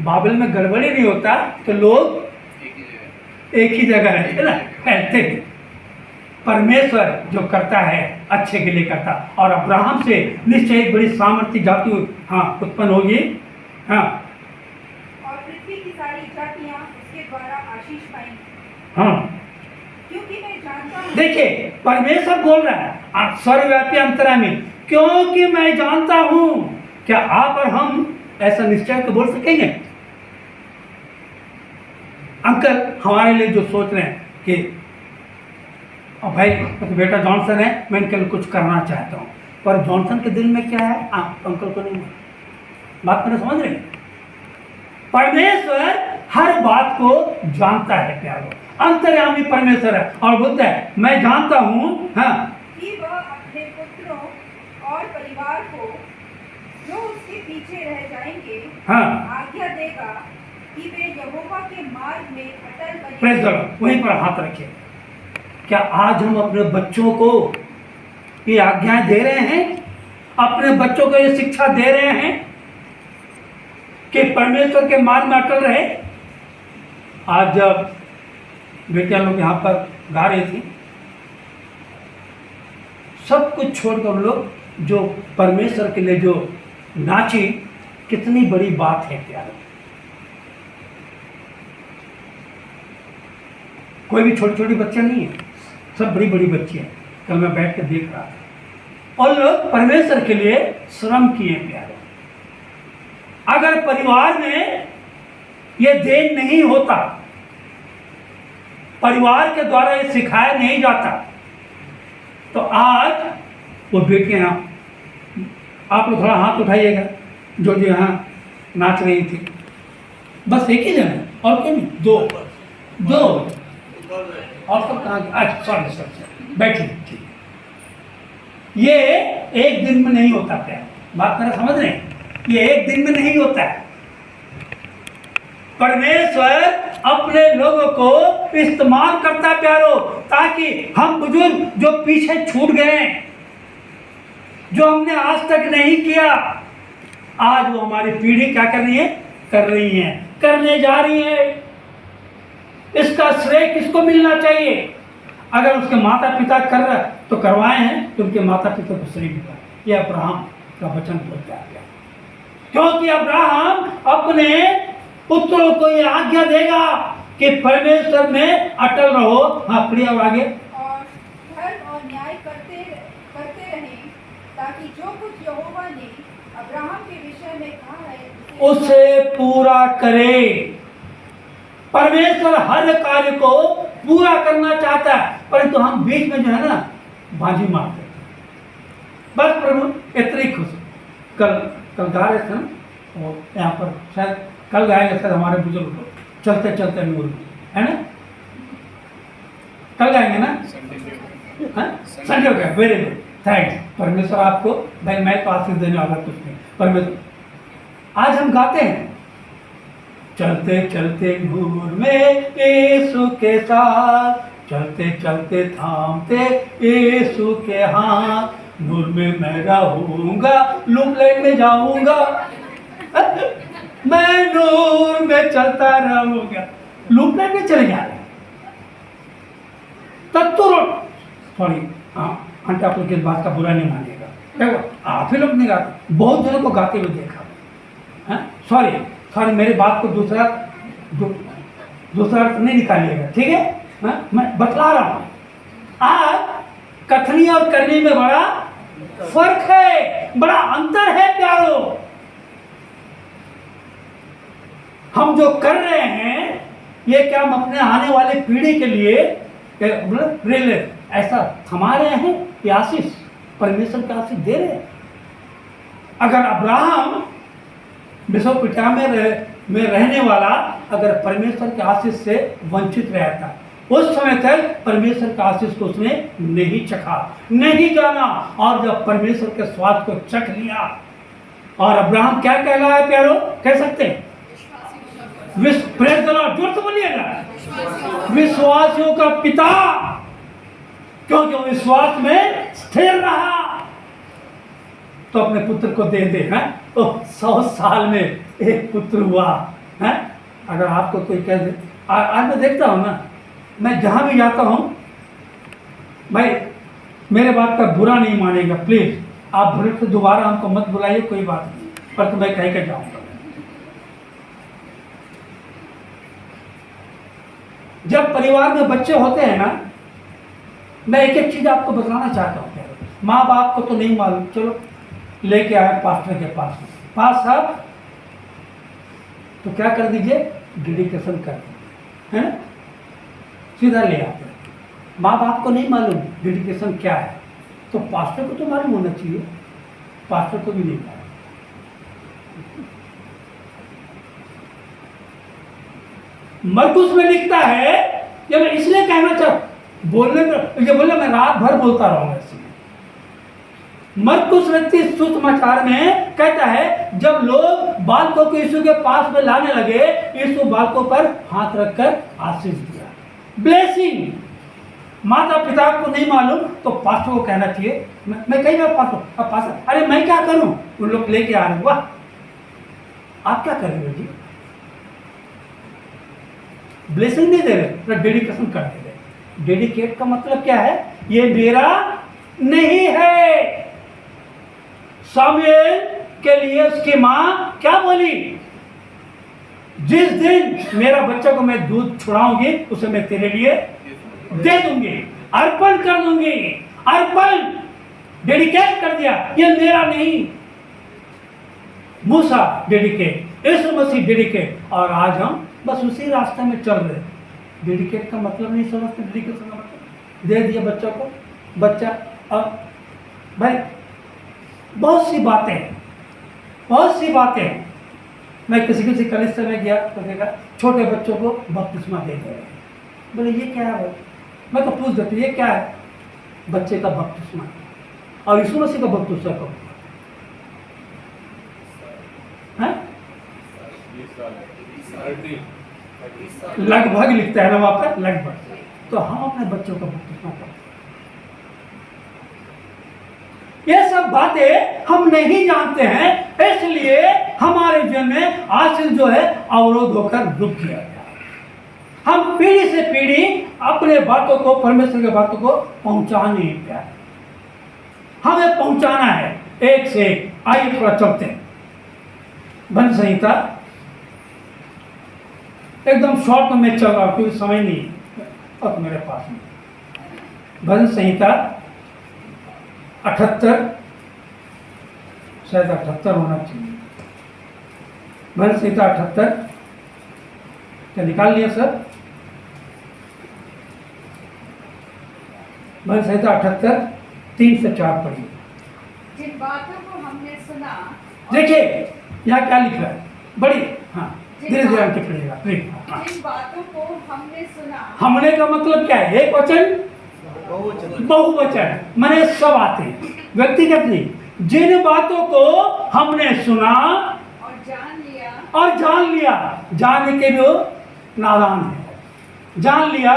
बाबिल में गड़बड़ी नहीं होता तो लोग एक ही जगह रहते ना, फैलते हैं। परमेश्वर जो करता है अच्छे के लिए करता, और अब्राहम से निश्चय एक बड़ी सामर्थ्य जाति उत्पन्न होगी। हाँ, और पृथ्वी की सारी जातियां उसके द्वारा आशीष पाएंगी, हाँ, क्योंकि मैं जानता हूँ। देखिए, परमेश्वर बोल रहा है सर्वव्यापी अंतर्यामी, क्योंकि मैं जानता हूं। क्या आप और हम ऐसा निश्चय को बोल सकेंगे? अंकल हमारे लिए जो सोच रहे हैं कि भाई तो बेटा जॉनसन है, मैं इनके लिए कुछ करना चाहता हूँ, पर जॉनसन के दिल में क्या है अंकल को नहीं मालूम। बात मैंने समझ रहे? परमेश्वर हर बात को जानता है प्यारो, अंतर्यामी परमेश्वर है, और बोलता है मैं जानता हूँ। हाँ, कि वह अपने पुत्रों और परिवार को जो उसके पीछे रह जाएंगे हाँ, आज्ञा देगा कि वे यहोवा के मार्ग में अटल प्रेस बने। करो, वहीं पर हाथ रखिए। क्या आज हम अपने बच्चों को ये आज्ञाएं दे रहे हैं? अपने बच्चों को ये शिक्षा दे रहे हैं कि परमेश्वर के मार्ग में अटल रहे? आज जब बेटियां लोग यहाँ पर गा रही थी, सब कुछ छोड़कर लोग जो परमेश्वर के लिए जो नाची, कितनी बड़ी बात है प्यारे। कोई भी छोटी छोटी बच्चियां नहीं है, सब बड़ी बड़ी बच्चियां। कल मैं बैठ कर देख रहा था, और लोग परमेश्वर के लिए श्रम किए प्यारे। अगर परिवार में ये देन नहीं होता, परिवार के द्वारा ये सिखाया नहीं जाता, तो आज वो बेटियां, आप लोग थोड़ा हाथ उठाइएगा जो जो यहाँ नाच रही थी, बस एक ही जन, और कोई नहीं, दो और सब कहाँ? अच्छा, सॉरी, बैठिए, ठीक। ये एक दिन में नहीं होता प्यार, बात मेरा समझ रहे हैं? ये एक दिन में नहीं होता है। परमेश्वर अपने लोगों को इस्तेमाल करता प्यारो, ताकि हम बुजुर्ग जो पीछे छूट गए, जो हमने आज तक नहीं किया, आज वो हमारी पीढ़ी क्या कर रही है? कर रही है, करने जा रही है। इसका श्रेय किसको मिलना चाहिए? अगर उसके माता पिता कर रहे तो करवाए हैं, तो उनके माता पिता को श्रेय मिला। ये अब्राहम का वचन बोलता है, क्योंकि अब्राहम अपने पुत्रों को ये आज्ञा देगा कि परमेश्वर में अटल रहो। हाँ, प्रिय, और आगे। और धर्म और न्याय करते रहें, ताकि जो कुछ यहोवा ने अब्राहम के विषय में कहा है उसे पूरा करे। परमेश्वर हर कार्य को पूरा करना चाहता है, परंतु हम बीच में जो है ना बाजी मारते हैं। बस प्रभु इतनी खुश। कल गा रहे थे ना, और यहाँ पर शायद कल गाएंगे सर हमारे बुजुर्ग लोग, चलते चलते नूर में, है ना? कल गाएंगे ना? संडे हो गया, वेरी गुड, थैंक्स। परमेश्वर आपको, भाई मैं तो आशीष देने वाला कुछ नहीं, परमेश्वर। आज हम गाते हैं, चलते चलते नूर में यीशु के साथ, चलते चलते थामते यीशु के हाथ, नूर में मैं रहूंगा, लूप लाइन में जाऊंगा, मैं नूर में चलता रहूंगा। लूप लाइन में चले जा रहे सॉरी, हाँ, आंटी आप लोग इस बात का बुरा नहीं मानिएगा, देखो आप ही लोग नहीं गाते, बहुत जनों को गाते हुए देखा। सॉरी, मेरी बात को दूसरा अर्थ नहीं निकालिएगा, ठीक है? मैं बतला रहा हूँ, आज कथनी और करनी में बड़ा फर्क है, बड़ा अंतर है प्यारो। हम जो कर रहे हैं ये क्या हम अपने आने वाले पीढ़ी के लिए ऐसा थमा रहे हैं? ये आशीष परमेश्वर का आशीष दे रहे हैं। अगर अब्राहम मेसोपोटामिया में रहने वाला अगर परमेश्वर के आशीष से वंचित रहता, उस समय तक परमेश्वर का आशीष को उसने नहीं चखा, नहीं जाना। और जब परमेश्वर के स्वाद को चख लिया, और अब्राहम क्या कहलाया प्यारो? कह सकते हैं प्रेज़ द लॉर्ड, जोर से बोलिएगा, विश्वासियों का पिता, क्योंकि वो विश्वास में स्थिर रहा। तो अपने पुत्र को दे दे, हैं? तो 100 साल में एक पुत्र हुआ, हैं? अगर आपको कोई कह दे, आज मैं देखता हूँ ना, मैं जहाँ भी जाता हूँ, भाई मेरे बात का बुरा नहीं मानेगा प्लीज़, आप भूल से दोबारा हमको मत बुलाइए, कोई बात नहीं, पर तो मैं कह के जाऊँगा। जब परिवार में बच्चे होते हैं ना, मैं एक एक चीज़ आपको बताना चाहता हूँ। माँ बाप को तो नहीं मालूम, चलो लेके आए पास्टर के पास, साहब तो क्या कर दीजिए, डेडिकेशन कर दीजिए, है ना, सीधा ले आते हैं। माँ बाप को नहीं मालूम डेडिकेशन क्या है, तो पास्टर को तो मालूम होना चाहिए, पास्टर को भी नहीं मालूम। मरकुस में लिखता है, ये मैं इसलिए कहना चाहूँ, बोलने में ये बोले मैं रात भर बोलता रहूँगा इसलिए। मरकुस व्यक्ति सुसमाचार में कहता है, जब लोग बालकों को यीशु के पास में लाने लगे, यीशु बालकों पर हाथ रखकर आशीष दिया, ब्लेसिंग। माता पिता को नहीं मालूम तो पास्टर को कहना चाहिए। मैं कई बार पास्टर, अरे मैं क्या करूं, उन लोग लेके आ रहे, वाह आप क्या कर रहे हो जी, ब्लेसिंग नहीं दे रहे, डेडिकेशन कर दे रहे। डेडिकेट का मतलब क्या है, ये मेरा नहीं है। सामुएल के लिए उसकी माँ क्या बोली, जिस दिन मेरा बच्चा को मैं दूध छुड़ाऊंगी, उसे मैं तेरे लिए दे दूंगी, अर्पण कर दूंगी। अर्पण, डेडिकेट कर दिया, ये मेरा नहीं। मूसा डेडिकेट, यीशु मसीह डेडिकेट, और आज हम बस उसी रास्ते में चल रहे। डेडिकेट का मतलब नहीं समझते, डेडिकेशन का मतलब दे दिया बच्चों को, बच्चा। अब भाई बहुत सी बातें, मैं किसी कॉलेज से मैं गया तो देखा छोटे बच्चों को बपतिस्मा दे रहे हैं। बोले ये क्या है भाई, मैं तो पूछ देती ये क्या है, बच्चे का बपतिस्मा, और यीशु मसीह का बपतिस्मा कब है? लगभग लिखता है ना वहाँ पर, लगभग। तो हम अपने बच्चों का बपतिस्मा करते, ये सब बातें हम नहीं जानते हैं, इसलिए हमारे जीवन में आशीष जो है अवरोध होकर रुक गया। हम पीढ़ी से पीढ़ी अपने बातों को, परमेश्वर के बातों को पहुंचा नहीं पाए। हमें पहुंचाना है एक से एक। आइए थोड़ा चलते हैं। भजन संहिता एकदम शॉर्ट में मैं चल रहा हूं क्योंकि समय नहीं अब मेरे पास में। भजन संहिता 78, शायद 78 होना चाहिए। भजन संहिता 78 क्या निकाल लिया सर? भजन संहिता 78 3 से 4 पढ़िए। जिन बातों को हमने सुना, देखिए यहाँ क्या लिख रहा है, बड़ी हाँ धीरे धीरे आगे पढ़िएगा। जिन बातों को हमने सुना, हमने का मतलब क्या है? एक वचन, बहुवचन, माने सब आते हैं, व्यक्तिगत नहीं। जिन बातों को हमने सुना और जान लिया, जान के भी वो नादान है, जान लिया।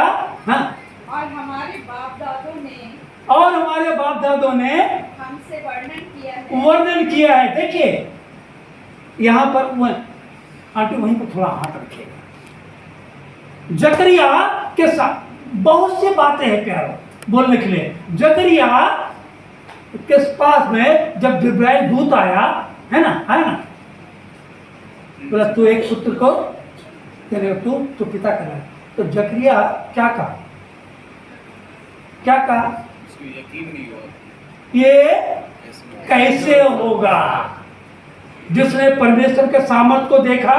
हाँ, और हमारे बाप दादों ने हमसे वर्णन किया है। देखिए यहाँ पर आंटी वहीं पर थोड़ा हाथ रखिएगा। जकरिया के साथ बहुत सी बातें हैं प्यारो बोलने के लिए। जकरिया के पास में जब जिब्राइल दूत आया है ना, बोला तू एक पुत्र को तेरे तू पिता करना। तो जकरिया क्या कहा? यकीन नहीं हुआ, ये कैसे होगा? जिसने परमेश्वर के सामर्थ को देखा,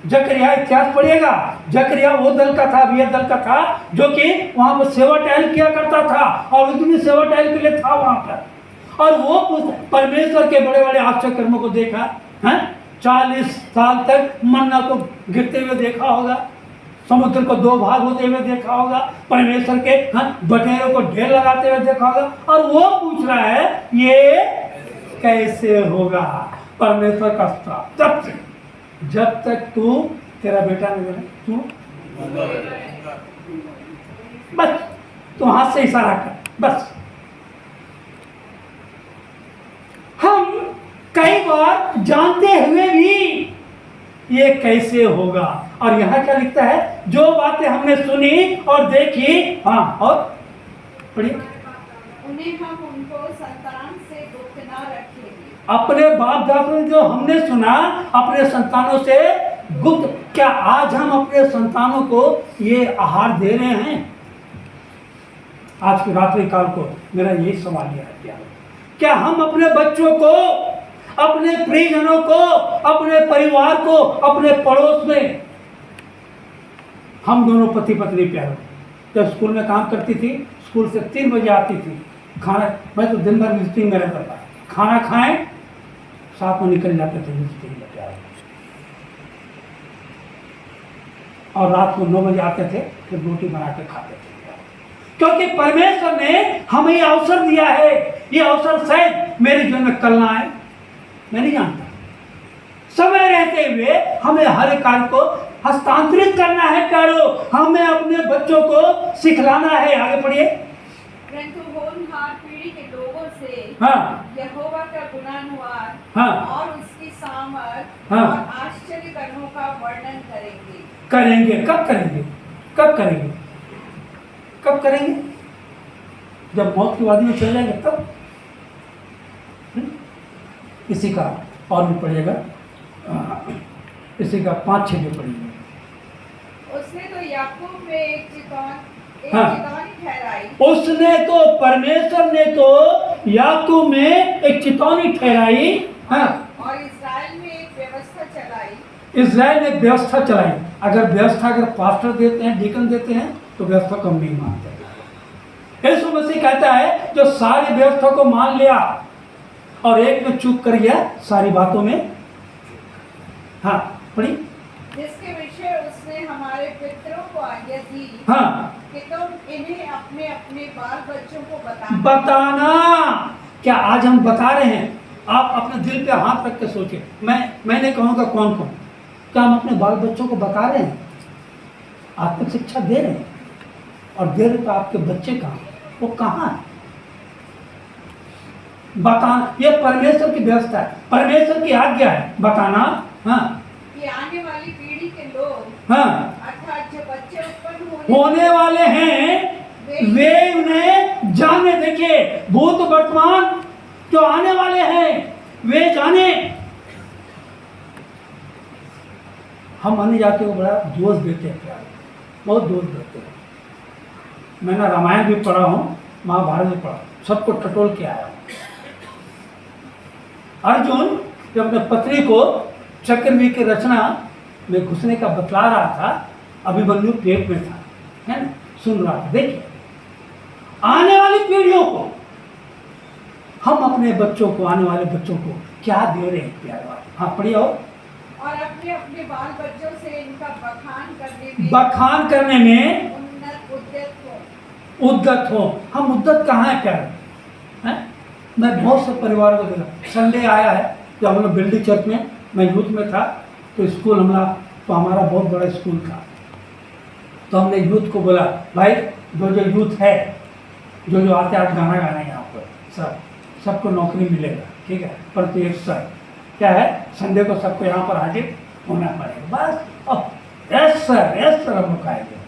जकरिया इतिहास पढ़िएगा, जकरिया वो दल का था, अबिय्या दल का था, जो कि वहां पर सेवा टहल किया करता था और उतनी सेवा टहल के लिए था वहां पर। और वो परमेश्वर के बड़े बड़े आश्चर्य कर्मों को देखा है। 40 साल तक मन्ना को गिरते हुए देखा होगा, समुद्र को 2 भाग होते हुए देखा होगा, परमेश्वर के बटेरों को ढेर लगाते हुए देखा होगा। और वो पूछ रहा है ये कैसे होगा? परमेश्वर का श्राप, जब तक तू तेरा बेटा नहीं बने, तू बस तू हाथ से इशारा कर बस। हम कई बार जानते हुए भी ये कैसे होगा, और यहां क्या लिखता है? जो बातें हमने सुनी और देखी, हाँ और पढ़िए, उन्हें हम उनको संतान से गुप्त न रखेंगे। अपने बाप दादा जो हमने सुना अपने संतानों से गुप्त। क्या आज हम अपने संतानों को ये आहार दे रहे हैं? आज की रात्रि काल को मेरा यही सवाल है, क्या हम अपने बच्चों को, अपने प्रियजनों को, अपने परिवार को, अपने पड़ोस में, हम दोनों पति पत्नी प्यारे, जब स्कूल में काम करती थी, स्कूल से 3 बजे आती थी, खाना, मैं तो दिन भर विजिटिंग में रहता था, खाना खाएं साथ में निकल जाते थे विजिटिंग में प्यारे, और रात को 9 बजे आते थे, फिर रोटी बना के खाते थे। क्योंकि परमेश्वर ने हमें ये अवसर दिया है। ये अवसर शायद मेरे जीवन में कल ना आए, मैं नहीं जानता। समय रहते हुए हमें हर कार्य को हस्तांतरित करना है प्यारो, हमें अपने बच्चों को सिखलाना है। आगे पढ़िए। परंतु होनहार पीढ़ी के लोगों से हाँ यहोवा का गुणानुवाद हाँ और उसकी सामर्थ हाँ। और आश्चर्य कर्मों का वर्णन करेंगे। करेंगे। कब करेंगे? कब करेंगे? कब करेंगे? जब मौत की वादी में चले जाएंगे तब। इसी का और भी पढ़िएगा, इसी का 5-6 भी पढ़िएगा। उसने तो याकूब में एक चितौनी ठहराई। उसने तो, परमेश्वर ने तो याकूब में एक चितौनी ठहराई, हाँ, और इस्राएल में एक व्यवस्था चलाई। इजराइल ने व्यवस्था चलाई। अगर व्यवस्था अगर पास्टर देते हैं, डीकन देते हैं, तो व्यवस्था को हम नहीं मानते। यीशु मसीह कहता है जो सारी व्यवस्था को मान लिया और एक में चूक कर गया सारी बातों में, हाँ पढ़ी, जिसके विषय उसने हमारे पितरों को आज्ञा दी हाँ, कि तुम इन्हें अपने अपने बाल बच्चों को बताना। क्या आज हम बता रहे हैं? आप अपने दिल पे हाथ रख के सोचिए। मैंने कहूँगा कौन कौन, क्या हम अपने बाल बच्चों को बता रहे हैं? आत्मिक शिक्षा दे रहे हैं, और दे रहे तो आपके बच्चे कहाँ, वो कहाँ है? बताना, ये परमेश्वर की व्यवस्था है, परमेश्वर की आज्ञा है बताना। हाँ, कि आने वाली पीढ़ी के लोग, हाँ, अर्थात जो बच्चे उत्पन्न होने वाले हैं वे उन्हें जाने। देखिए, भूत वर्तमान जो आने वाले हैं वे जाने। हम अन्य जातियों को बड़ा दोष देते हैं प्यार, बहुत दोष देते हैं। मैंने रामायण भी पढ़ा हूँ, महाभारत भी पढ़ा, सबको टटोल के आया हूँ। अर्जुन जब अपने पत्नी को चक्रव्यूह की रचना में घुसने का बतला रहा था, अभिमन्यु पेट में था, है ना, सुन रहा था। देखिए, आने वाली पीढ़ियों को, हम अपने बच्चों को, आने वाले बच्चों को क्या दे रहे हैं प्यारे बात। हाँ पढ़िए। और अपने अपने बाल बच्चों से इनका बखान करने में उद्यत हो। हम उद्यत कहाँ है प्यारे हैं? मैं बहुत से परिवारों को देखा, संडे आया है जब हम लोग बिल्डिंग चर्च में, मैं यूथ में था, तो स्कूल हमारा बहुत बड़ा स्कूल था, तो हमने यूथ को बोला, भाई जो यूथ है, जो आते आज गाना गाना है यहाँ पर, सबको नौकरी मिलेगा, ठीक है, परंतु एक सर क्या है, संडे को सबको यहाँ पर हाजिर होना पड़ेगा। बस अब यस सर हम लोग आएंगे।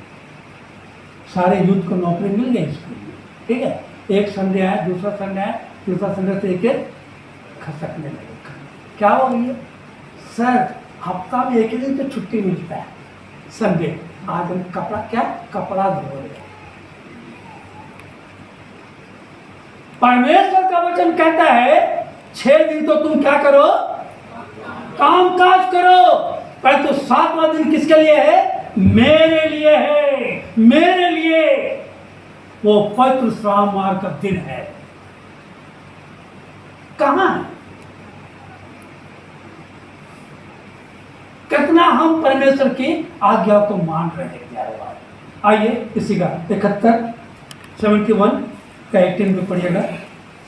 सारे यूथ को नौकरी मिल गई स्कूल में, ठीक है। एक संडे आया, दूसरा संडे आया, तीसरा संडे से एक खसकने लगे। क्या हो गई है सर? हफ्ता में एक ही दिन तो छुट्टी मिलता है, संडे। आज हम कपड़ा धो रहे। परमेश्वर का वचन कहता है 6 दिन तो तुम क्या करो? काम काज करो, परंतु सातवां दिन किसके लिए है? मेरे लिए है, मेरे लिए। वो पवित्र सोमवार का दिन है। कहां है? कितना हम परमेश्वर की आज्ञा को मान रहे हैं प्यारे भाई। आइए इसी का 71 का 18 में पढ़िएगा।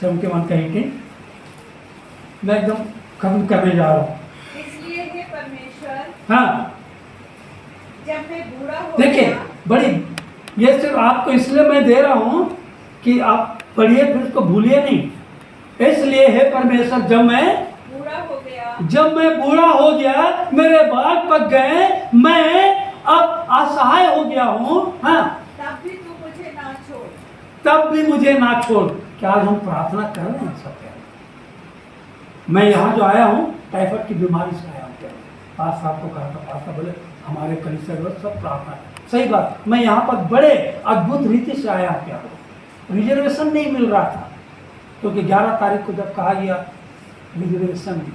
71 का 18 मैं एकदम खत्म करने जा रहा हूँ। इसलिए हे परमेश्वर, हाँ जब मैं बूढ़ा हो देखिए, गया, बड़ी ये सिर्फ आपको इसलिए मैं दे रहा हूं कि आप पढ़िए फिर उसको भूलिए नहीं। इसलिए हे परमेश्वर, जब मैं बूढ़ा हो गया, मेरे बाल पक गए, मैं अब असहाय हो गया हूं, हाँ, तब भी तू मुझे ना छोड़। तब भी मुझे ना छोड़। क्या आज हम प्रार्थना कर रहे हैं सब? मैं यहाँ जो आया हूँ टाइफाइड की बीमारी से आया हूँ। क्या पास साहब को कहा था, पास साहब बोले हमारे कलीसिया लोग सब प्रार्थना है। सही बात, मैं यहाँ पर बड़े अद्भुत रीति से आया हूँ। क्या रिजर्वेशन नहीं मिल रहा था, क्योंकि 11 तारीख को जब कहा गया रिजर्वेशन दी,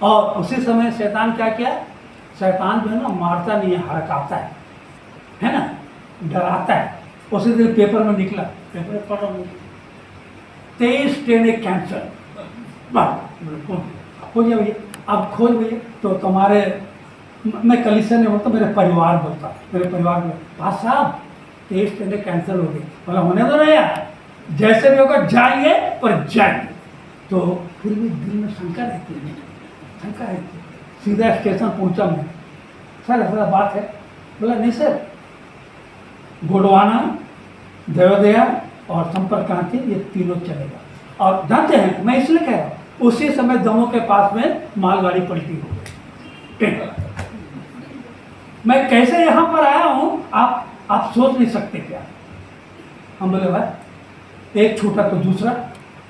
और उसी समय शैतान क्या किया? शैतान जो है ना मारता नहीं है, हड़काता है ना, डराता है। उसी दिन पेपर में निकला, पेपर में पढ़ रहा हूँ, 23 ट्रेनें कैंसिल। खोजिए भैया, अब खोज भैया तो तुम्हारे, मैं कलीसिया नहीं बोलता, मेरे परिवार बोलता, मेरे परिवार में पास साहब 23 ट्रेनें कैंसिल हो गई। बोला होने दो ना यार, जैसे भी होगा जाएंगे पर जाएंगे। तो फिर भी दिल में शंका रहती है, शंका रहती है। सीधा स्टेशन पहुंचा मैं, सर ऐसा बात है? बोला नहीं सर, गोडवाना, देवोदया और संपर्क क्रांति ये तीनों चलेगा। और जानते हैं मैं इसलिए कह रहा हूँ, उसी समय दमों के पास में मालगाड़ी पलटी हो गई। मैं कैसे यहाँ पर आया हूँ आप सोच नहीं सकते क्या। हम बोले भाई एक छूटा तो दूसरा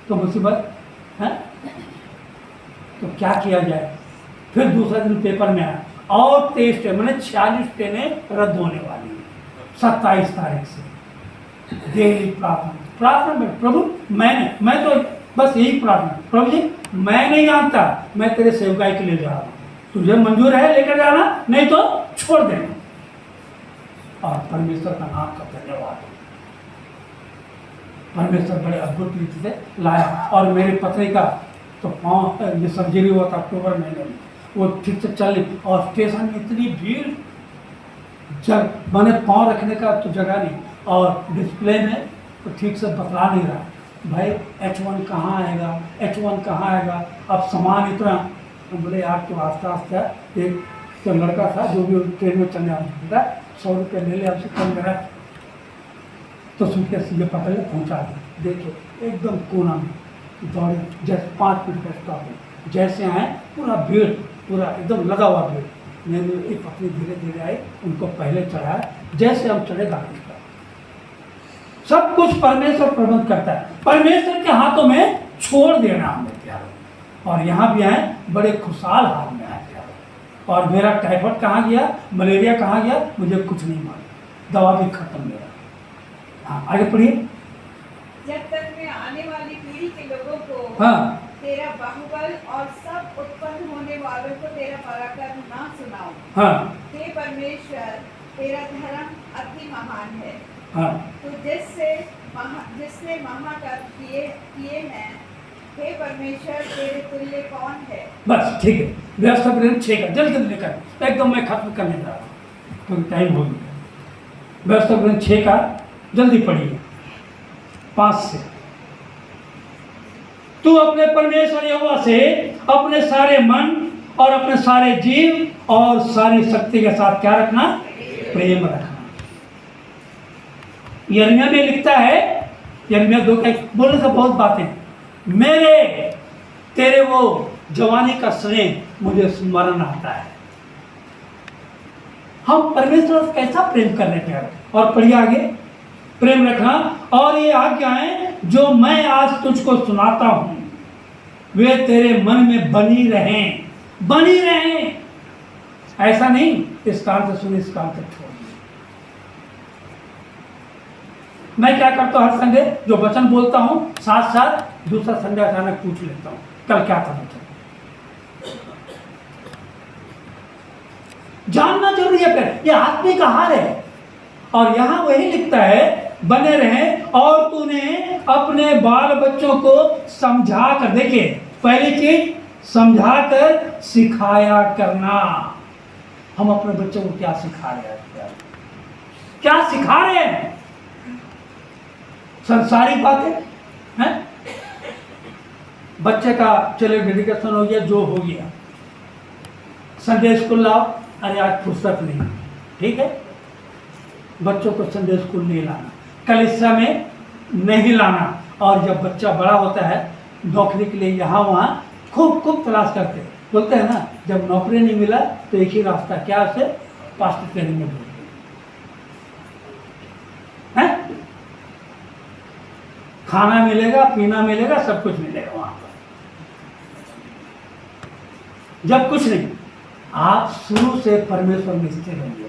तो मुसीबत है, तो क्या किया जाए। फिर दूसरा दिन पेपर में आया और 23 ट्रेन, मैंने 46 ट्रेनें रद्द होने वाली है 27 तारीख से। डेली प्रार्थना में प्रभु मैं तो बस यही प्रार्थना, प्रभु जी मैं नहीं जानता, मैं तेरे सेवकाई के लिए जा रहा हूँ, तुझे मंजूर है लेकर जाना, नहीं तो छोड़ देना। और परमेश्वर का नाम का धन्यवाद। परमेश्वर बड़े अद्भुत रीति से लाया। और मेरी पत्नी का तो पाँव ये सर्जरी हुआ था अक्टूबर महीने में, वो ठीक से चल रही, और स्टेशन में इतनी भीड़, जब मैंने पाँव रखने का तो जगह नहीं, और डिस्प्ले में तो ठीक से बतला नहीं रहा भाई H1 कहाँ आएगा, H1 कहाँ आएगा। अब सामान इतना, हम बोले यार तो आस्ता आस्ता, एक तो लड़का था जो भी ट्रेन में चलने वाला था, 100 रुपये ले ले, आपसे कम करा तो सुनकर सीधे पकड़ पहुँचा दिया। देखिए एकदम कोना में दौड़े, जैसे 5 मिनट का स्टॉप है, जैसे आए पूरा भीड़, पूरा एकदम लगा हुआ भीड़। मैंने एक पत्नी धीरे धीरे आई, उनको पहले चढ़ाया, जैसे हम चढ़े गाड़ी का। सब कुछ परमेश्वर प्रबंध करता है, परमेश्वर के हाथों में छोड़ देना हमें प्यारो। और यहाँ भी आए बड़े खुशहाल हाल में आए प्यारो। और मेरा टाइफाइड कहाँ गया, मलेरिया कहाँ गया, मुझे कुछ नहीं मालूम, दवा भी खत्म मेरा। हाँ आगे पढ़िए। जब तक मैं आने वाली पीढ़ी के लोगों को हाँ तेरा बाहुबल और सब उत्पन्न होने वालों को तेरा पराक्रम ना सुनाऊं। हाँ हे परमेश्वर, तेरा धर्म अति महान है। हाँ तो जिसने महाकार्य किए हैं, हे परमेश्वर तेरे तुल्य कौन है। बस ठीक है, व्यवस्था प्रेम 6 का जल्द जल्द लेकर एकदम मैं खत्म करने जा रहा हूँ क्योंकि टाइम हो गया। व्यवस्था प्रेम 6 का जल्दी पढ़िए 5 से। तू अपने परमेश्वर यहोवा से अपने सारे मन और अपने सारे जीव और सारी शक्ति के साथ क्या रखना, प्रेम रखना। यिर्मयाह में लिखता है, यिर्मयाह 2 का बोलने से बहुत बातें, मेरे तेरे वो जवानी का स्नेह मुझे स्मरण आता है। हम परमेश्वर से कैसा प्रेम करने पे आए। और पढ़िए आगे, प्रेम रखना और ये आज्ञाएं जो मैं आज तुझको सुनाता हूं वे तेरे मन में बनी रहें, बनी रहें। ऐसा नहीं इस कान से सुन, इस कान से छोड़। मैं क्या करता हूं, हर संडे जो वचन बोलता हूं साथ साथ दूसरा संडे अचानक पूछ लेता हूं कल क्या था वचन। जानना जरूरी है प्यारे, ये आत्मिक आहार है। और यहाँ वही लिखता है, बने रहें और तूने अपने बाल बच्चों को समझा कर, देखिए पहली चीज समझा कर सिखाया करना। हम अपने बच्चों को क्या सिखा रहे हैं, क्या सिखा रहे हैं? संसारिक बातें हैं? बच्चे का चले डेडिकेशन हो गया, जो हो गया, संडे स्कूल लाओ, अरे आज फुर्सत नहीं, ठीक है, बच्चों को संडे स्कूल नहीं लाना, कलीसिया में नहीं लाना। और जब बच्चा बड़ा होता है, नौकरी के लिए यहाँ वहाँ खूब तलाश करते हैं, बोलते हैं ना, जब नौकरी नहीं मिला तो एक ही रास्ता, क्या से पास्टर ट्रेनिंग में बोलते हैं, खाना मिलेगा, पीना मिलेगा, सब कुछ मिलेगा वहां पर। जब कुछ नहीं, आप शुरू से परमेश्वर में स्थिर होंगे।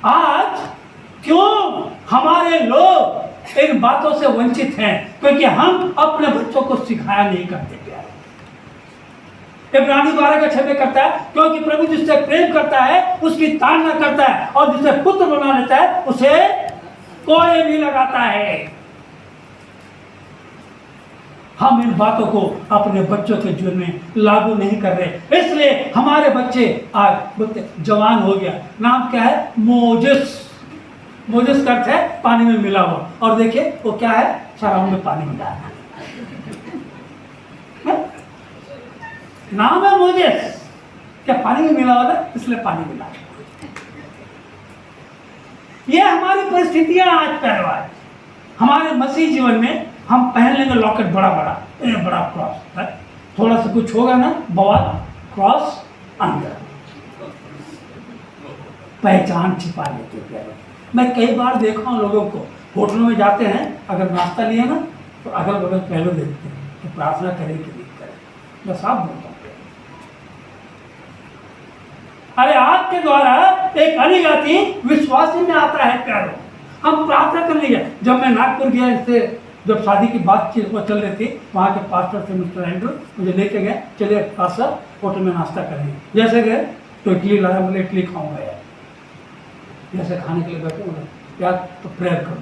आज क्यों हमारे लोग इन बातों से वंचित हैं? क्योंकि हम अपने बच्चों को सिखाया नहीं करते प्यारे। इब्रानी 12 का 6 में करता है, क्योंकि प्रभु जिससे प्रेम करता है उसकी ताड़ना करता है, और जिसे पुत्र बना लेता है उसे कोड़े भी लगाता है। हम इन बातों को अपने बच्चों के जीवन में लागू नहीं कर रहे, इसलिए हमारे बच्चे आज बोलते जवान हो गया, नाम क्या है, मोजेस। मोजेस का अर्थ है पानी में मिला हुआ, और देखिए वो क्या है, शराब में पानी मिला है, नाम है मोजेस। क्या पानी में मिला हुआ था, इसलिए पानी मिला। ये हमारी परिस्थितियां आज पहलवान। हमारे मसीह जीवन में हम पहन लेंगे लॉकेट बड़ा बड़ा क्रॉस है, थोड़ा सा कुछ होगा ना बवाल, क्रॉस अंदर, पहचान छिपा लेते प्यारे। मैं कई बार देखा हूँ लोगों को, होटलों में जाते हैं, अगर नाश्ता लिए ना तो अगल बगल पहले देखते हैं कि प्रार्थना करें कि नहीं करें। मैं साफ बोलता हूँ, अरे आपके द्वारा एक अनिगाती विश्वासी में आता है प्यारो। हम प्रार्थना कर लिए। जब मैं नागपुर गया, इससे जब शादी की बातचीत वो चल रही थी, वहाँ के पास्टर से मिस्टर एंड्रू मुझे लेके गए, चलिए पास्टर होटल में नाश्ता करेंगे। जैसे गए तो इडली लाया, बोले इडली खाऊंगा यार। जैसे खाने के लिए बैठे बोले यार तो प्रेयर करो,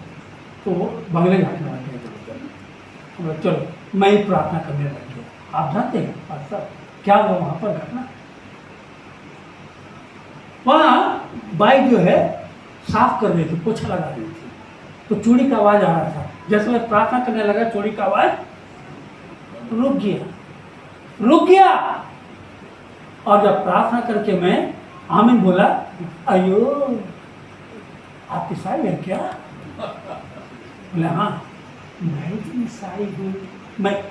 तो वो बंगले घाट में बैठे, चलो मैं ही प्रार्थना करने लग गया। आप जानते हैं पास्टर क्या हुआ वहाँ पर घटना? वहाँ बाइक जो है साफ कर रही थी, पोछा लगा रही थी, तो चूड़ी का आवाज़ आ रहा था। जैसे मैं प्रार्थना करने लगा, चूड़ी का आवाज़ रुक गया। और जब प्रार्थना करके मैं आमीन बोला, अयो आप ईसाई है क्या? बोले हाँ मैं भी ईसाई हूँ। मैं,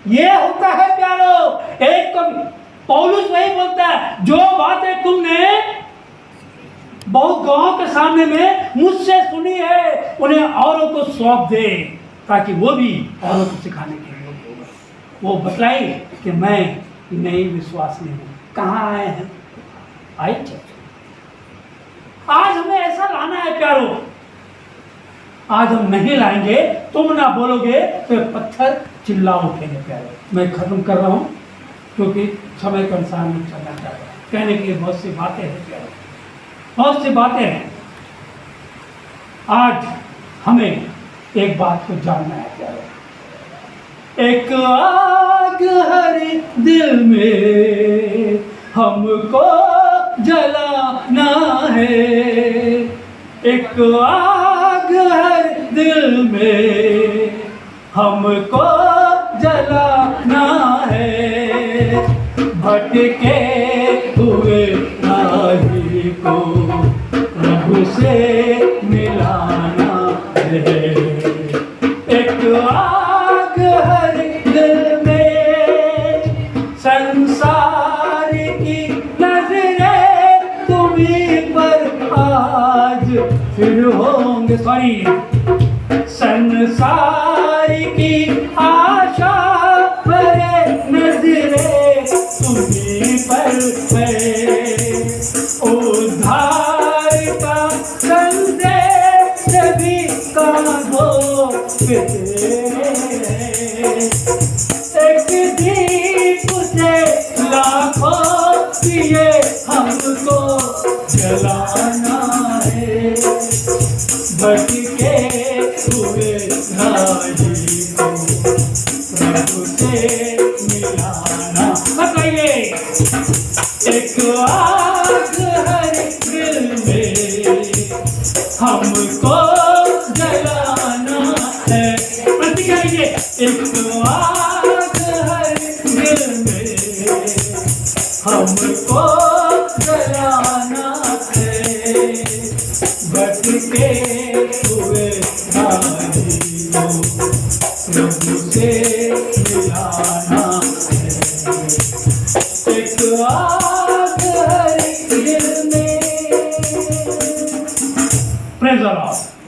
ये होता है प्यारो, एक कभी पौलुस वही बोलता है, जो बातें तुमने बहुत गांव के सामने में मुझसे सुनी है उन्हें औरों को सौंप दे, ताकि वो भी औरों को सिखाने के लिए होगा। वो बतलाई कि मैं नई विश्वासी हूँ। कहाँ आए हैं? I church. आज हमें ऐसा लाना है प्यारो। आज हम नहीं लाएंगे, तुम ना बोलोगे तो पत्थर चिल्ला उठेंगे प्यारो। मैं खत्म कर रहा हूँ क्योंकि समय के अनुसार में चलना चाहता हूँ। कहने के लिए बहुत सी बातें हैं प्यारो, बहुत सी बातें हैं। आज हमें एक बात को जानना है प्यारो, एक आग हर दिल में हमको जलाना है, एक आग हर दिल में हमको जलाना है, भटके हुए राही को प्रभु से मिलाना है, एक आग हर दिल में, संसार की नजरें तुम्हीं पर आज फिर होंगे, संसार की आशा भरे नजरें तुम्हीं पर है, उद्धार का संदेश भी कांधों पे है, एक दीप से लाखों भटके हुए राही को प्रभु से मिलाना। बताइए, एक आग हर दिल में हमको जलाना है। प्रतिक्रिया, एक आग हर दिल में हमको जलाना है। भटके हुए राही को प्रभु से मिलाना है। एक आग हर दिल में। Praise the Lord.